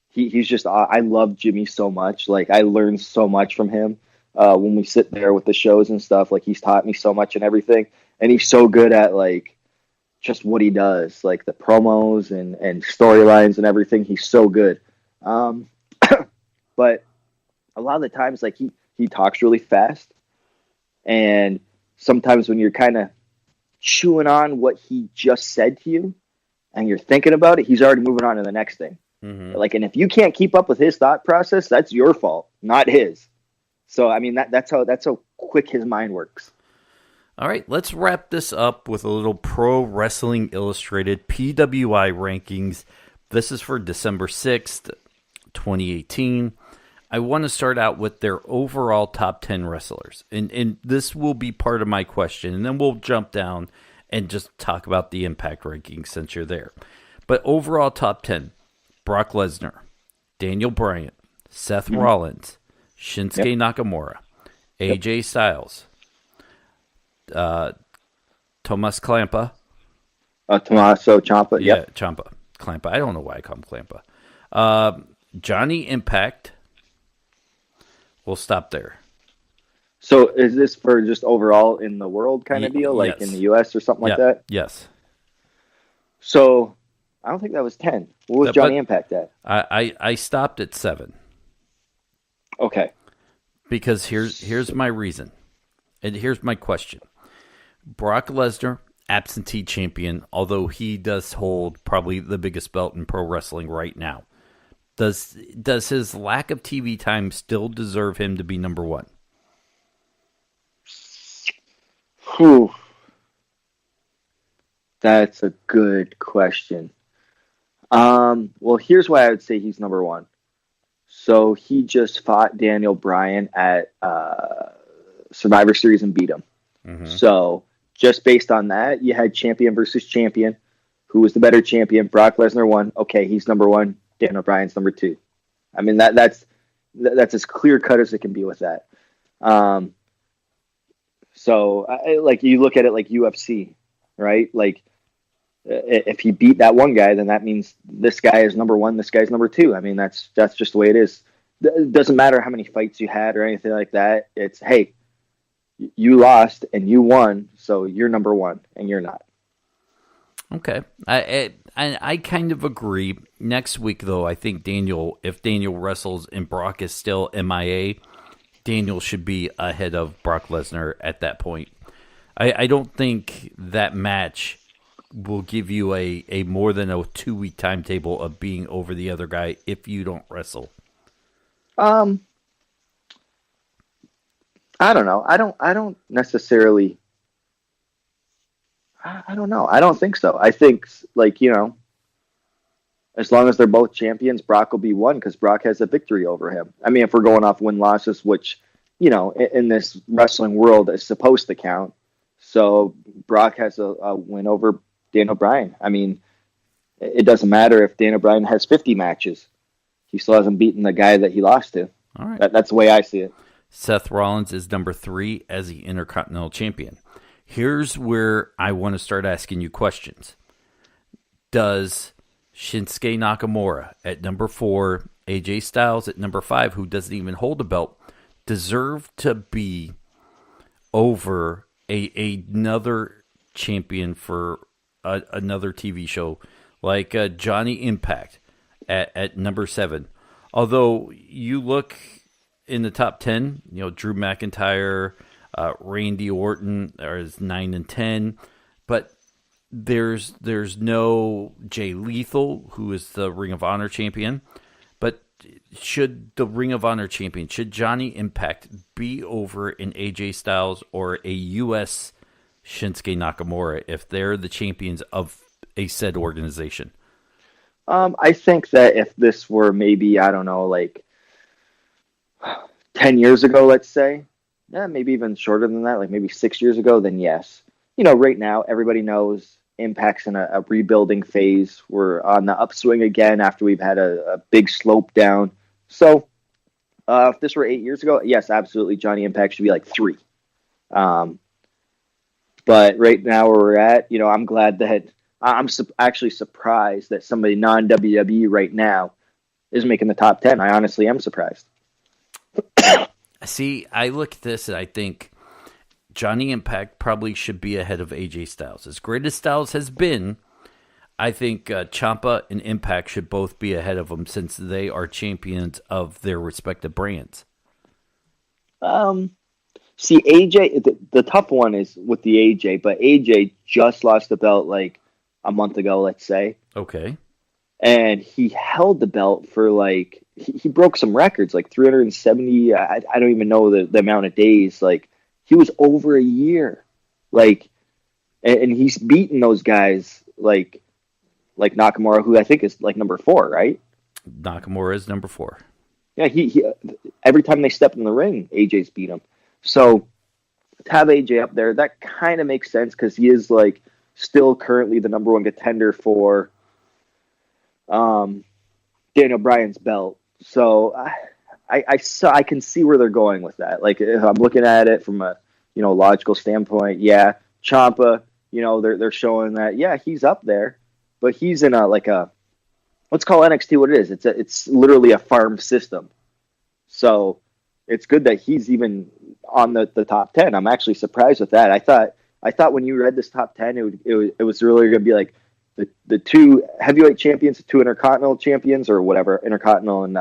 S3: he's just I love Jimmy so much. Like I learn so much from him. When we sit there with the shows and stuff, like he's taught me so much and everything, and he's so good at like just what he does, like the promos and storylines and everything. He's so good. But a lot of the times, like he talks really fast, and sometimes when you're kind of chewing on what he just said to you and you're thinking about it, he's already moving on to the next thing. Mm-hmm. Like, and if you can't keep up with his thought process, that's your fault, not his. So, I mean, that's how quick his mind works.
S2: All right, let's wrap this up with a little Pro Wrestling Illustrated PWI rankings. This is for December 6th, 2018. I want to start out with their overall top 10 wrestlers. And this will be part of my question. And then we'll jump down and just talk about the Impact rankings since you're there. But overall top 10, Brock Lesnar, Daniel Bryan, Seth Rollins, Shinsuke Nakamura, AJ Styles, Tomas Ciampa.
S3: Tommaso Ciampa.
S2: Yeah, Ciampa. Ciampa. I don't know why I call him Ciampa. Johnny Impact. We'll stop there.
S3: So is this for just overall in the world kind of deal, like in the U.S. or something like that?
S2: Yes.
S3: So I don't think that was 10. What was Johnny Impact at?
S2: I stopped at 7.
S3: Okay.
S2: Because here's my reason. And here's my question. Brock Lesnar, absentee champion, although he does hold probably the biggest belt in pro wrestling right now. Does his lack of TV time still deserve him to be number 1?
S3: Whew. That's a good question. Well, here's why I would say he's number 1. So he just fought Daniel Bryan at Survivor Series and beat him. Mm-hmm. So just based on that, you had champion versus champion. Who was the better champion? Brock Lesnar won. Okay, he's number 1. Daniel Bryan's number 2. I mean, that's as clear cut as it can be with that. So like you look at it like UFC, right? Like if he beat that one guy, then that means this guy is number 1, this guy's number 2. I mean, that's just the way it is. It doesn't matter how many fights you had or anything like that. It's, hey, you lost and you won, so you're number 1 and you're not.
S2: Okay. I kind of agree. Next week, though, I think if Daniel wrestles and Brock is still MIA, Daniel should be ahead of Brock Lesnar at that point. I don't think that match will give you a more than a 2-week timetable of being over the other guy if you don't wrestle.
S3: I don't know. I don't necessarily. I don't know. I don't think so. I think, like, as long as they're both champions, Brock will be 1 because Brock has a victory over him. I mean, if we're going off win-losses, which, in this wrestling world is supposed to count. So Brock has a win over Daniel Bryan. I mean, it doesn't matter if Daniel Bryan has 50 matches. He still hasn't beaten the guy that he lost to.
S2: All right.
S3: That's the way I see it.
S2: Seth Rollins is number 3 as the Intercontinental Champion. Here's where I want to start asking you questions. Does Shinsuke Nakamura at number 4, AJ Styles at number 5, who doesn't even hold a belt, deserve to be over another champion for another TV show like Johnny Impact at number 7? Although you look in the top 10, Drew McIntyre, Randy Orton is 9 and 10, but there's no Jay Lethal, who is the Ring of Honor champion. But should the Ring of Honor champion, should Johnny Impact be over an AJ Styles or a U.S. Shinsuke Nakamura if they're the champions of a said organization?
S3: I think that if this were maybe, I don't know, like 10 years ago, let's say, maybe even shorter than that, like maybe 6 years ago, then yes. Right now, everybody knows Impact's in a rebuilding phase. We're on the upswing again after we've had a big slope down. So if this were 8 years ago, yes, absolutely, Johnny Impact should be like 3. But right now where we're at, I'm glad that I'm actually surprised that somebody non-WWE right now is making the top 10. I honestly am surprised.
S2: See, I look at this and I think Johnny Impact probably should be ahead of AJ Styles. As great as Styles has been, I think Ciampa and Impact should both be ahead of him since they are champions of their respective brands.
S3: See, AJ, the tough one is with the AJ, but AJ just lost the belt like a month ago, let's say.
S2: Okay.
S3: And he held the belt for like, he broke some records, like 370, I don't even know the amount of days. Like, he was over a year. Like, and he's beaten those guys like Nakamura, who I think is like number 4, right?
S2: Nakamura is number 4.
S3: Yeah, he every time they step in the ring, AJ's beat him. So to have AJ up there, that kind of makes sense because he is like still currently the number 1 contender for Daniel Bryan's belt. So I can see where they're going with that. Like, if I'm looking at it from a logical standpoint, yeah, Ciampa, they're showing that he's up there, but he's in let's call NXT what it is. It's literally a farm system. So it's good that he's even on the top 10. I'm actually surprised with that. I thought when you read this top 10, it was really going to be like the 2 heavyweight champions, the 2 intercontinental champions, or whatever, intercontinental and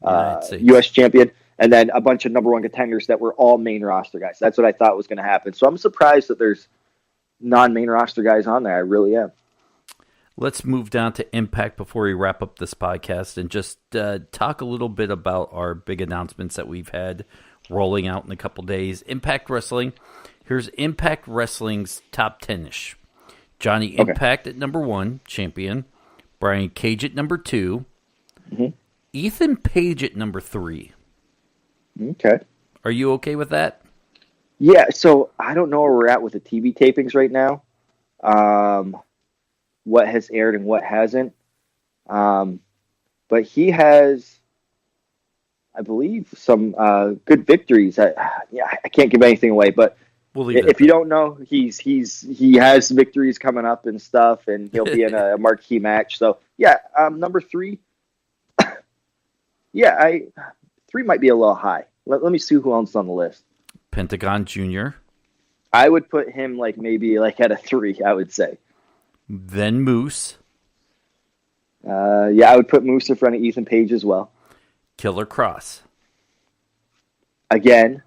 S3: U.S. champion, and then a bunch of number 1 contenders that were all main roster guys. That's what I thought was going to happen. So I'm surprised that there's non-main roster guys on there. I really am.
S2: Let's move down to Impact before we wrap up this podcast and just talk a little bit about our big announcements that we've had rolling out in a couple days. Impact Wrestling. Here's Impact Wrestling's top 10-ish. Johnny Impact at number 1, champion. Brian Cage at number 2. Mm-hmm. Ethan Page at number 3.
S3: Okay.
S2: Are you okay with that?
S3: Yeah, so I don't know where we're at with the TV tapings right now. What has aired and what hasn't. But he has, I believe, some good victories. I can't give anything away, but if you don't know, he has victories coming up and stuff, and he'll be in a marquee match. So number 3. 3 might be a little high. Let me see who else is on the list.
S2: Pentagon Jr.
S3: I would put him maybe at a 3, I would say.
S2: Then Moose.
S3: I would put Moose in front of Ethan Page as well.
S2: Killer Cross.
S3: Again,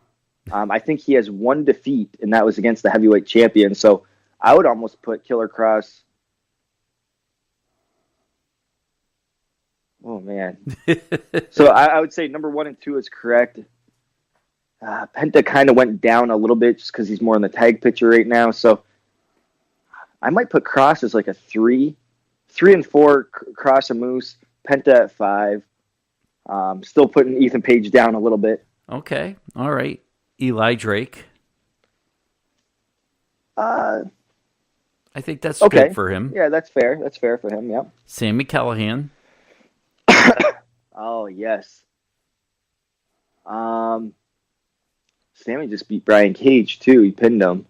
S3: I think he has 1 defeat, and that was against the heavyweight champion. So I would almost put Killer Cross. Oh, man. So I would say number 1 and 2 is correct. Penta kind of went down a little bit just because he's more in the tag picture right now. So I might put Cross as like a 3. 3 and 4, Cross and Moose. Penta at 5. Still putting Ethan Page down a little bit.
S2: Okay. All right. Eli Drake.
S3: I
S2: think that's good for him.
S3: Yeah, that's fair. That's fair for him, yeah.
S2: Sami Callihan.
S3: Oh, yes. Sammy just beat Brian Cage, too. He pinned him.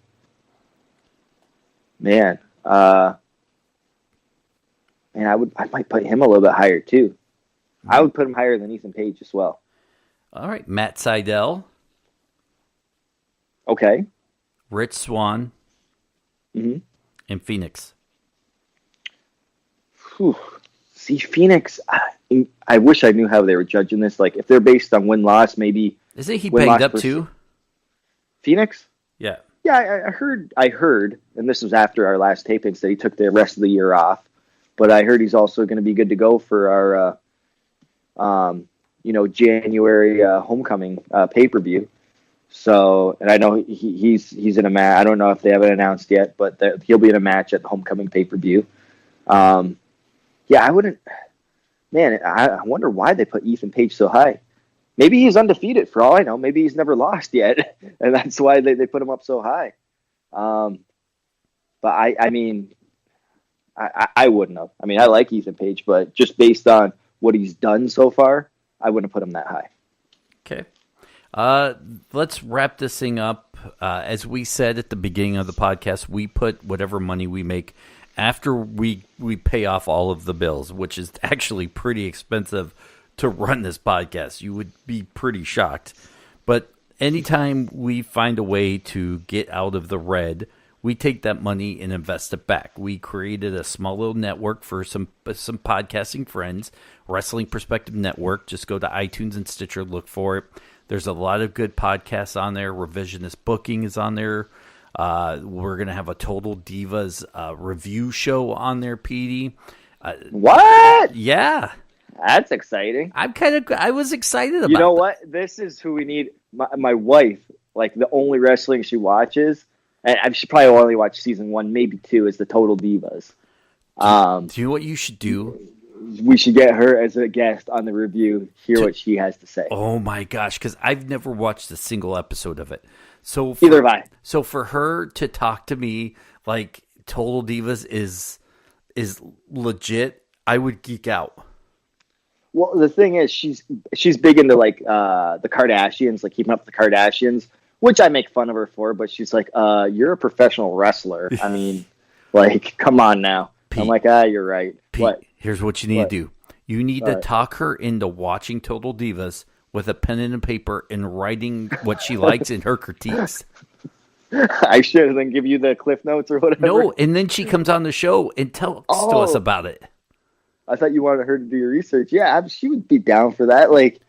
S3: Man, I might put him a little bit higher too. I would put him higher than Ethan Page as well.
S2: All right, Matt Seidel,
S3: Okay.
S2: Rich Swann,
S3: Mm-hmm.
S2: and Phoenix.
S3: Whew. See, Phoenix, I wish I knew how they were judging this. Like, if they're based on win-loss, maybe...
S2: Isn't he
S3: win-loss
S2: banged up too?
S3: Phoenix?
S2: Yeah.
S3: Yeah, I heard, and this was after our last tapings, that he took the rest of the year off. But I heard he's also going to be good to go for our, January homecoming pay-per-view. So, and I know he's in a match. I don't know if they haven't announced yet, but he'll be in a match at the homecoming pay-per-view. Yeah, I wouldn't. Man, I wonder why they put Ethan Page so high. Maybe he's undefeated for all I know. Maybe he's never lost yet, and that's why they put him up so high. But I mean, I wouldn't have. I mean, I like Ethan Page, but just based on what he's done so far, I wouldn't have put him that high.
S2: Okay. Let's wrap this thing up. As we said at the beginning of the podcast, we put whatever money we make after we pay off all of the bills, which is actually pretty expensive to run this podcast. You would be pretty shocked. But anytime we find a way to get out of the red, we take that money and invest it back. We created a small little network for some podcasting friends, Wrestling Perspective Network. Just go to iTunes and Stitcher, look for it. There's a lot of good podcasts on there. Revisionist Booking is on there. We're going to have a Total Divas review show on there, Petey.
S3: What?
S2: Yeah.
S3: That's exciting.
S2: I was excited about it.
S3: You know what? This is who we need. My wife, like the only wrestling she watches, and she probably only watch season 1, maybe 2, is the Total Divas.
S2: Do you know what you should do?
S3: We should get her as a guest on the review, hear what she has to say.
S2: Oh my gosh, because I've never watched a single episode of it. So
S3: Neither have I.
S2: So for her to talk to me like Total Divas is legit, I would geek out.
S3: Well, the thing is, she's big into like the Kardashians, like keeping up with the Kardashians, which I make fun of her for. But she's like, "You're a professional wrestler. I mean, like, come on now."
S2: Pete,
S3: I'm like, "You're right."
S2: Pete,
S3: what?
S2: Here's what you need to do. You need to talk her into watching Total Divas with a pen and a paper and writing what she likes in her critiques.
S3: I should, and then give you the cliff notes or whatever.
S2: No, and then she comes on the show and talks to us about it.
S3: I thought you wanted her to do your research. Yeah, she would be down for that. Like,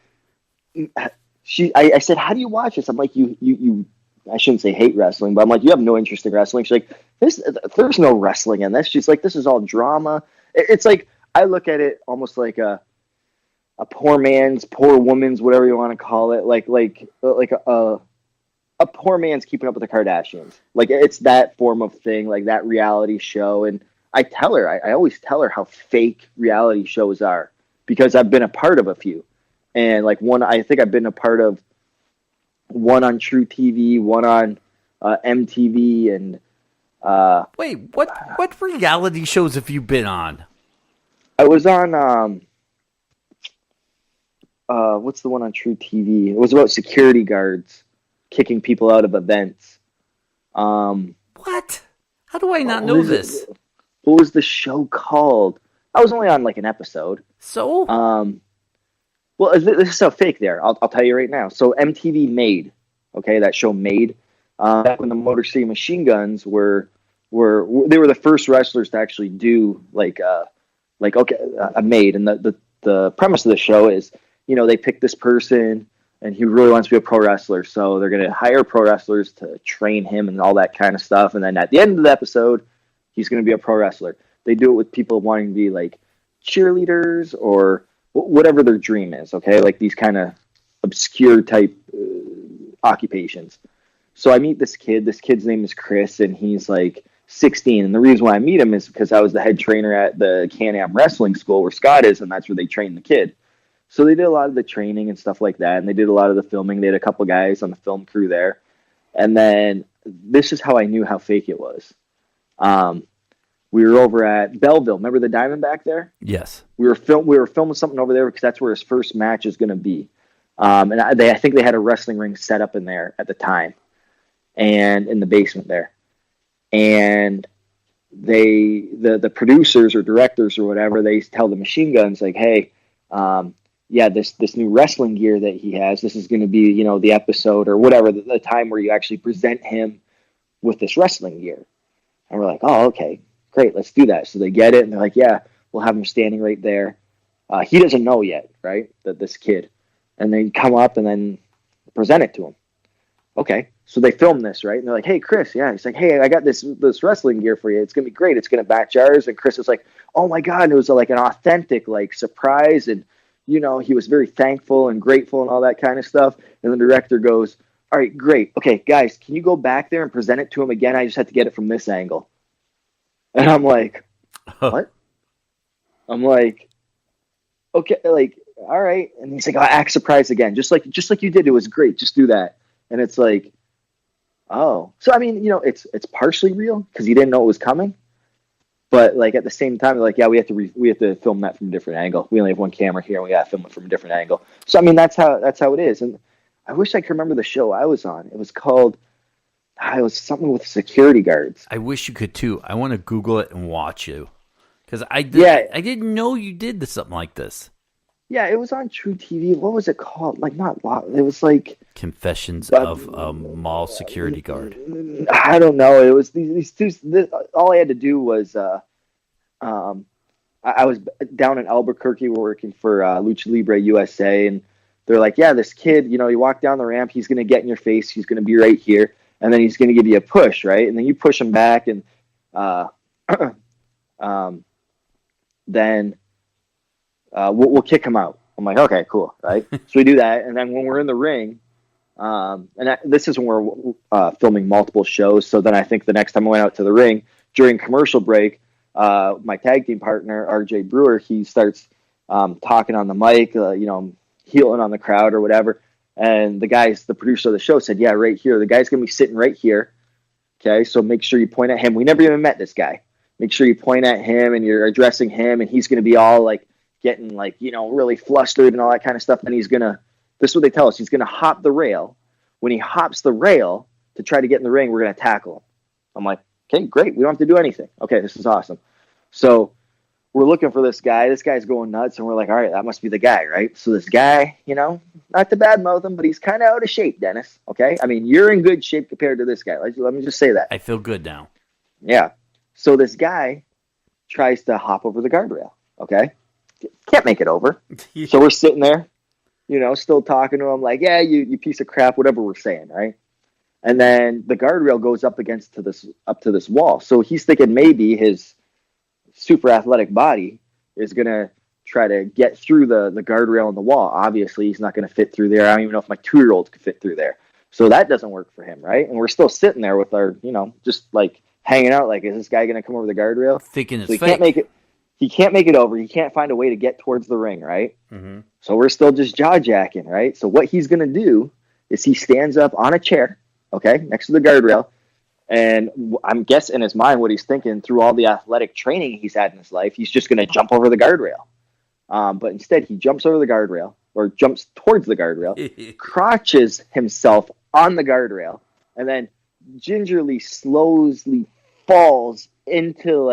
S3: I said, "How do you watch this?" I'm like, you. I shouldn't say hate wrestling, but I'm like, you have no interest in wrestling. She's like, there's no wrestling in this. She's like, this is all drama. It's like, I look at it almost like a poor woman's, whatever you want to call it, like a poor man's Keeping Up with the Kardashians. Like, it's that form of thing, like that reality show. And I tell her, I always tell her how fake reality shows are, because I've been a part of a few. And like I think I've been a part of one on True TV, one on MTV, and
S2: wait, what reality shows have you been on?
S3: I was on what's the one on True TV? It was about security guards kicking people out of events.
S2: What? How do I not know this?
S3: What was the show called? I was only on like an episode.
S2: So?
S3: Well, this is how fake they are. I'll tell you right now. So MTV Made, okay, that show Made, back when the Motor City Machine Guns were the first wrestlers to actually do a Made, and the premise of the show is, they pick this person and he really wants to be a pro wrestler, so they're going to hire pro wrestlers to train him and all that kind of stuff, and then at the end of the episode, he's going to be a pro wrestler. They do it with people wanting to be like cheerleaders or whatever their dream is, okay? Like these kind of obscure type occupations. So I meet this kid. This kid's name is Chris, and he's like 16. And the reason why I meet him is because I was the head trainer at the Can-Am Wrestling School where Scott is, and that's where they train the kid. So they did a lot of the training and stuff like that, and they did a lot of the filming. They had a couple guys on the film crew there. And then this is how I knew how fake it was. We were over at Belleville. Remember the Diamondback there?
S2: Yes.
S3: We were filming something over there because that's where his first match is going to be. And I think they had a wrestling ring set up in there at the time, and in the basement there. And the producers or directors or whatever, they tell the Machine Guns like, hey, yeah, this new wrestling gear that he has, this is going to be, the episode or whatever, the time where you actually present him with this wrestling gear. And we're like, oh, okay, great, let's do that. So they get it, and they're like, yeah, we'll have him standing right there. He doesn't know yet, right, that this kid. And they come up and then present it to him. Okay, so they film this, right? And they're like, hey, Chris, yeah. He's like, hey, I got this wrestling gear for you. It's going to be great. It's going to match ours. And Chris is like, oh, my God. And it was like an authentic surprise. And, he was very thankful and grateful and all that kind of stuff. And the director goes, all right, great. Okay, guys, can you go back there and present it to him again? I just have to get it from this angle. And I'm like, what? I'm like, okay, all right. And he's like, act surprised again. Just like you did. It was great. Just do that. And it's like, oh. So, I mean, it's partially real because he didn't know it was coming. But, at the same time, they're like, yeah, we have to film that from a different angle. We only have one camera here, and we got to film it from a different angle. So, I mean, that's how it is. And I wish I could remember the show I was on. It was called, it was something with security guards.
S2: I wish you could, too. I want to Google it and watch you. Because I didn't know you did something like this.
S3: Yeah, it was on True TV. What was it called? It was
S2: Confessions of a Mall Security Guard.
S3: I don't know. It was these two. All I had to do was, I was down in Albuquerque working for Lucha Libre USA, and they're like, yeah, this kid, you walk down the ramp, he's going to get in your face, he's going to be right here, and then he's going to give you a push, right? And then you push him back, and then we'll kick him out. I'm like, okay, cool, right? So we do that, and then when we're in the ring, this is when we're filming multiple shows. So then I think the next time I went out to the ring during commercial break, my tag team partner RJ Brewer, he starts talking on the mic, healing on the crowd or whatever. And the producer of the show said, yeah, right here, the guy's gonna be sitting right here. Okay, so make sure you point at him. We never even met this guy. Make sure you point at him and you're addressing him, and he's gonna be all getting really flustered and all that kind of stuff. And this is what they tell us, he's gonna hop the rail. When he hops the rail to try to get in the ring, we're gonna tackle him. I'm like, okay, great, we don't have to do anything. Okay, this is awesome. So we're looking for this guy. This guy's going nuts, and we're like, all right, that must be the guy, right? So this guy, not to badmouth him, but he's kind of out of shape, Dennis. Okay, I mean, you're in good shape compared to this guy. Let me just say that.
S2: I feel good now.
S3: Yeah. So this guy tries to hop over the guardrail. Okay, can't make it over. So we're sitting there, still talking to him like, yeah, you piece of crap, whatever we're saying, right? And then the guardrail goes up to this wall. So he's thinking maybe his super athletic body is going to try to get through the guardrail and the wall. Obviously, he's not going to fit through there. I don't even know if my 2-year-old could fit through there. So that doesn't work for him, right? And we're still sitting there with our, just hanging out like, is this guy going to come over the guardrail?
S2: Thinking it's
S3: so he
S2: fake.
S3: Can't make it. He can't make it over. He can't find a way to get towards the ring, right?
S2: Mm-hmm.
S3: So we're still just jaw-jacking, right? So what he's going to do is he stands up on a chair, okay, next to the guardrail, and I'm guessing in his mind what he's thinking through all the athletic training he's had in his life, he's just going to jump over the guardrail. But instead, he jumps over the guardrail, or jumps towards the guardrail, crotches himself on the guardrail, and then gingerly, slowly falls into,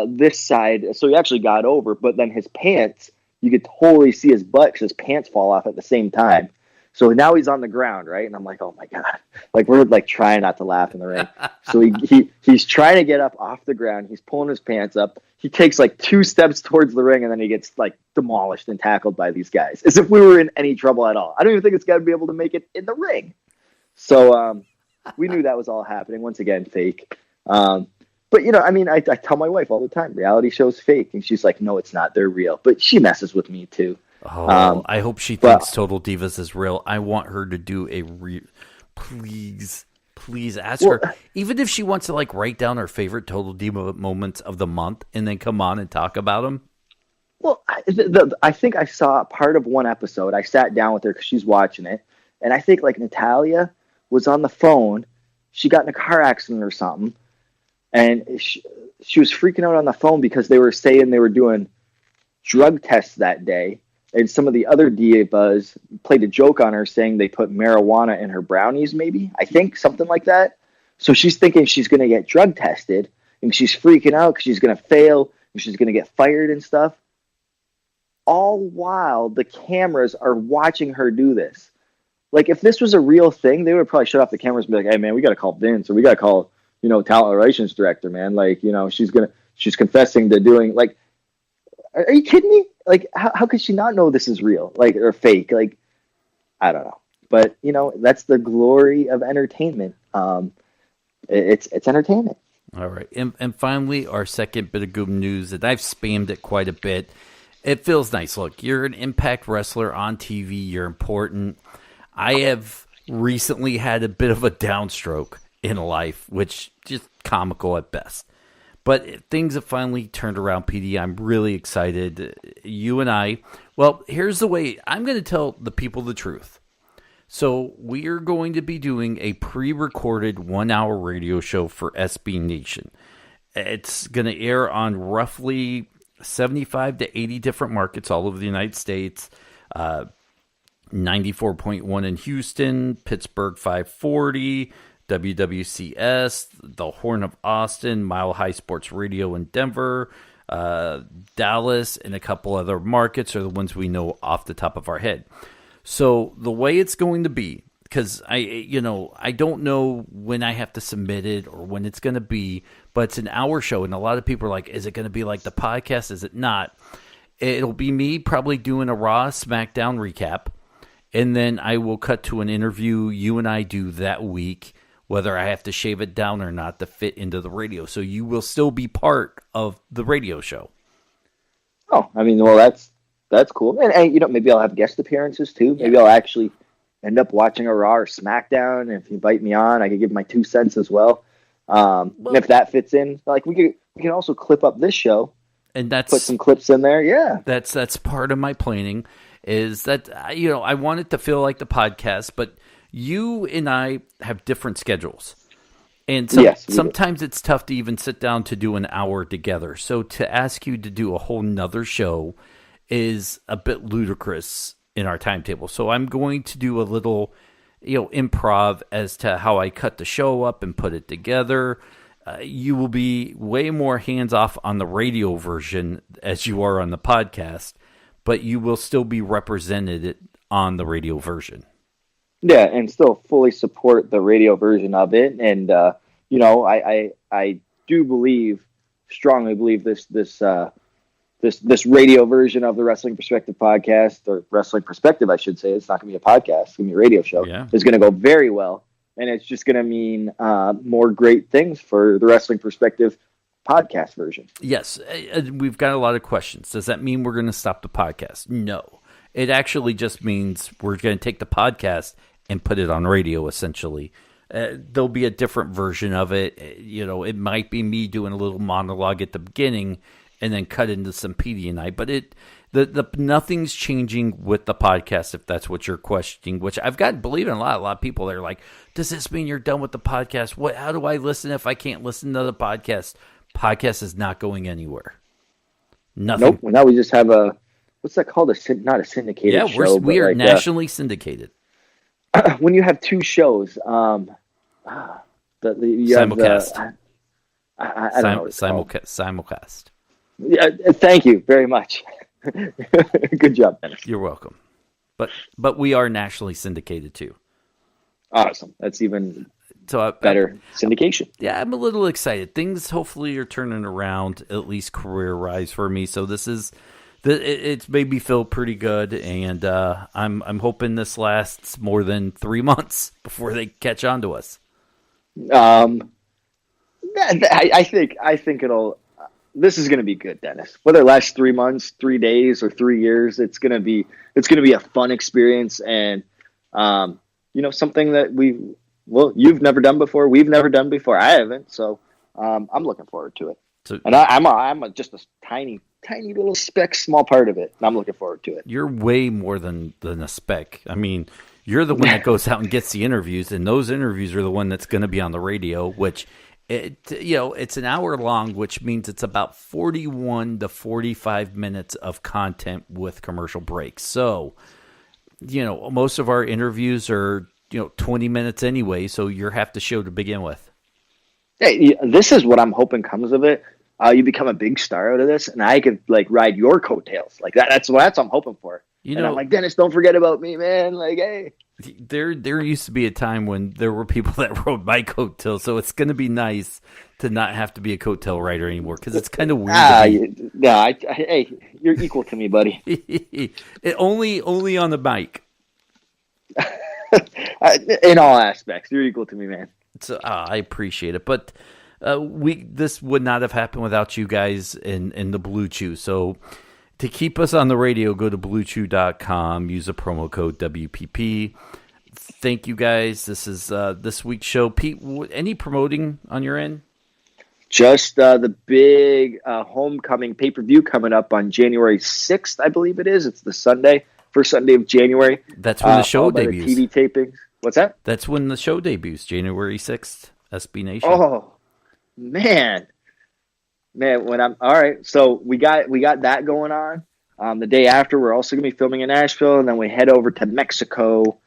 S3: this side. So he actually got over, but then his pants, you could totally see his butt because his pants fall off at the same time. So now he's on the ground, right? And I'm like, oh my God. We're trying not to laugh in the ring. So he's trying to get up off the ground. He's pulling his pants up. He takes 2 steps towards the ring, and then he gets demolished and tackled by these guys as if we were in any trouble at all. I don't even think it's got to be able to make it in the ring. So we knew that was all happening. Once again, fake. But, I tell my wife all the time, reality shows fake. And she's like, no, it's not. They're real. But she messes with me, too.
S2: Oh, I hope she thinks Total Divas is real. I want her to do please ask her. Even if she wants to, write down her favorite Total Diva moments of the month and then come on and talk about them.
S3: Well, I think I saw part of one episode. I sat down with her because she's watching it. And I think, Natalia was on the phone. She got in a car accident or something. And she was freaking out on the phone because they were saying they were doing drug tests that day. And some of the other divas played a joke on her saying they put marijuana in her brownies, maybe. I think something like that. So she's thinking she's going to get drug tested. and she's freaking out because she's going to fail and she's going to get fired and stuff. All while the cameras are watching her do this. Like, if this was a real thing, they would probably shut off the cameras and be like, hey, man, we got to call Vince, or we got to call, talent relations director, man. Like, she's confessing to doing, like, are you kidding me? Like, how could she not know this is real, like, or fake? Like, I don't know. But, that's the glory of entertainment. It's entertainment.
S2: All right. And finally, our second bit of good news, and I've spammed it quite a bit. It feels nice. Look, you're an Impact wrestler on TV. You're important. I have recently had a bit of a downstroke in life, which just comical at best. But things have finally turned around, Petey. I'm really excited. You and I, well, here's the way. I'm going to tell the people the truth. So we are going to be doing a pre-recorded 1-hour radio show for SB Nation. It's going to air on roughly 75 to 80 different markets all over the United States. 94.1 in Houston, Pittsburgh 540, WWCS, the Horn of Austin, Mile High Sports Radio in Denver, Dallas, and a couple other markets are the ones we know off the top of our head. So the way it's going to be, because I don't know when I have to submit it or when it's going to be, but it's an hour show, and a lot of people are like, is it going to be like the podcast? Is it not? It'll be me probably doing a Raw SmackDown recap, and then I will cut to an interview you and I do that week, whether I have to shave it down or not to fit into the radio. So you will still be part of the radio show.
S3: Oh, I mean, well, that's cool. And maybe I'll have guest appearances too. Maybe I'll actually end up watching a Raw or SmackDown. And if you invite me on, I can give my 2 cents as well. And if that fits in, like we can also clip up this show
S2: and put
S3: some clips in there. Yeah,
S2: that's part of my planning. Is that I want it to feel like the podcast, but you and I have different schedules, and sometimes it's tough to even sit down to do an hour together. So to ask you to do a whole nother show is a bit ludicrous in our timetable. So I'm going to do a little, improv as to how I cut the show up and put it together. You will be way more hands off on the radio version as you are on the podcast, but you will still be represented on the radio version.
S3: Yeah, and still fully support the radio version of it. And I do strongly believe this radio version of the Wrestling Perspective podcast, or Wrestling Perspective, I should say. It's not going to be a podcast. It's going to be a radio show.
S2: Yeah.
S3: It's going to go very well. And it's just going to mean more great things for the Wrestling Perspective podcast version.
S2: Yes. We've got a lot of questions. Does that mean we're going to stop the podcast? No. It actually just means we're going to take the podcast and put it on radio, essentially. There'll be a different version of it. It might be me doing a little monologue at the beginning and then cut into some Petey and I. But nothing's changing with the podcast, if that's what you're questioning, which I've got, believe it or not, a lot of people that are like, does this mean you're done with the podcast? How do I listen if I can't listen to the podcast? Podcast is not going anywhere. Nothing.
S3: Nope. Well, now we just have what's that called? Not a syndicated show.
S2: Yeah, we are nationally syndicated.
S3: When you have two shows,
S2: simulcast.
S3: I don't know.
S2: Simulcast.
S3: Yeah, thank you very much. Good job, Dennis.
S2: You're welcome. But we are nationally syndicated too.
S3: Awesome. That's even better syndication.
S2: Yeah, I'm a little excited. Things hopefully are turning around, at least career-wise for me. So it's made me feel pretty good, and I'm hoping this lasts more than 3 months before they catch on to us.
S3: I think it'll. This is going to be good, Dennis. Whether it lasts 3 months, 3 days, or 3 years, it's going to be a fun experience, and something that you've never done before. We've never done before. I haven't, so I'm looking forward to it. So, and I'm just a tiny little speck, small part of it. And I'm looking forward to it.
S2: You're way more than a speck. I mean, you're the one that goes out and gets the interviews, and those interviews are the one that's going to be on the radio, which it's an hour long, which means it's about 41 to 45 minutes of content with commercial breaks. So, most of our interviews are 20 minutes anyway, so you're half the show to begin with.
S3: Hey, this is what I'm hoping comes of it. You become a big star out of this, and I could like ride your coattails like that. That's what I'm hoping for.
S2: You
S3: And
S2: know,
S3: I'm like, Dennis, don't forget about me, man. Like, hey.
S2: there used to be a time when there were people that rode my coattail, so it's going to be nice to not have to be a coattail rider anymore because it's kind of weird.
S3: Hey, you're equal to me, buddy.
S2: only on the bike.
S3: In all aspects, you're equal to me, man.
S2: So I appreciate it, but this would not have happened without you guys in the Blue Chew. So to keep us on the radio, go to bluechew.com, use the promo code WPP. Thank you guys. This is this week's show. Pete, any promoting on your end?
S3: Just the big homecoming pay-per-view coming up on January 6th, I believe it is. It's the Sunday, first Sunday of January.
S2: That's when the show debuts.
S3: The TV tapings. What's that?
S2: That's when the show debuts, January 6th, SB Nation.
S3: Oh, man. When I'm all right, so we got that going on. The day after, we're also gonna be filming in Nashville, and then we head over to Mexico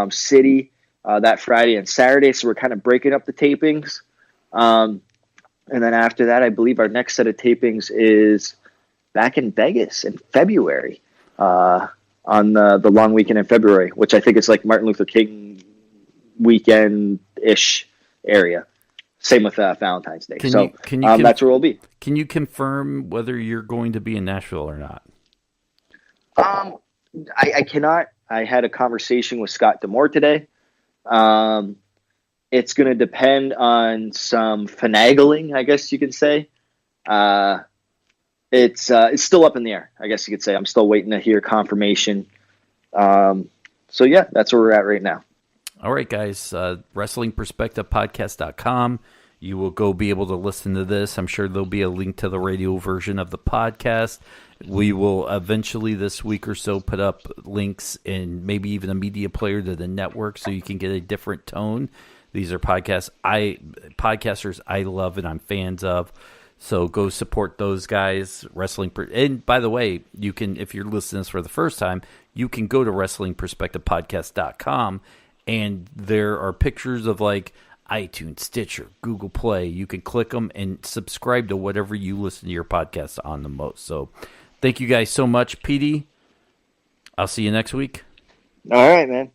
S3: City that Friday and Saturday. So we're kind of breaking up the tapings, and then after that, I believe our next set of tapings is back in Vegas in February on the long weekend in February, which I think is like Martin Luther King weekend ish area. Same with Valentine's Day. That's where we'll be.
S2: Can you confirm whether you're going to be in Nashville or not?
S3: I cannot. I had a conversation with Scott Demore today. It's going to depend on some finagling, I guess you could say. It's still up in the air, I guess you could say. I'm still waiting to hear confirmation. So, yeah, that's where we're at right now.
S2: All right, guys, WrestlingPerspectivePodcast.com. You will go be able to listen to this. I'm sure there'll be a link to the radio version of the podcast. We will eventually this week or so put up links and maybe even a media player to the network so you can get a different tone. These are podcasters I love and I'm fans of. So go support those guys. And by the way, you can, if you're listening to this for the first time, you can go to WrestlingPerspectivePodcast.com. And there are pictures of like iTunes, Stitcher, Google Play. You can click them and subscribe to whatever you listen to your podcast on the most. So thank you guys so much, Petey. I'll see you next week.
S3: All right, man.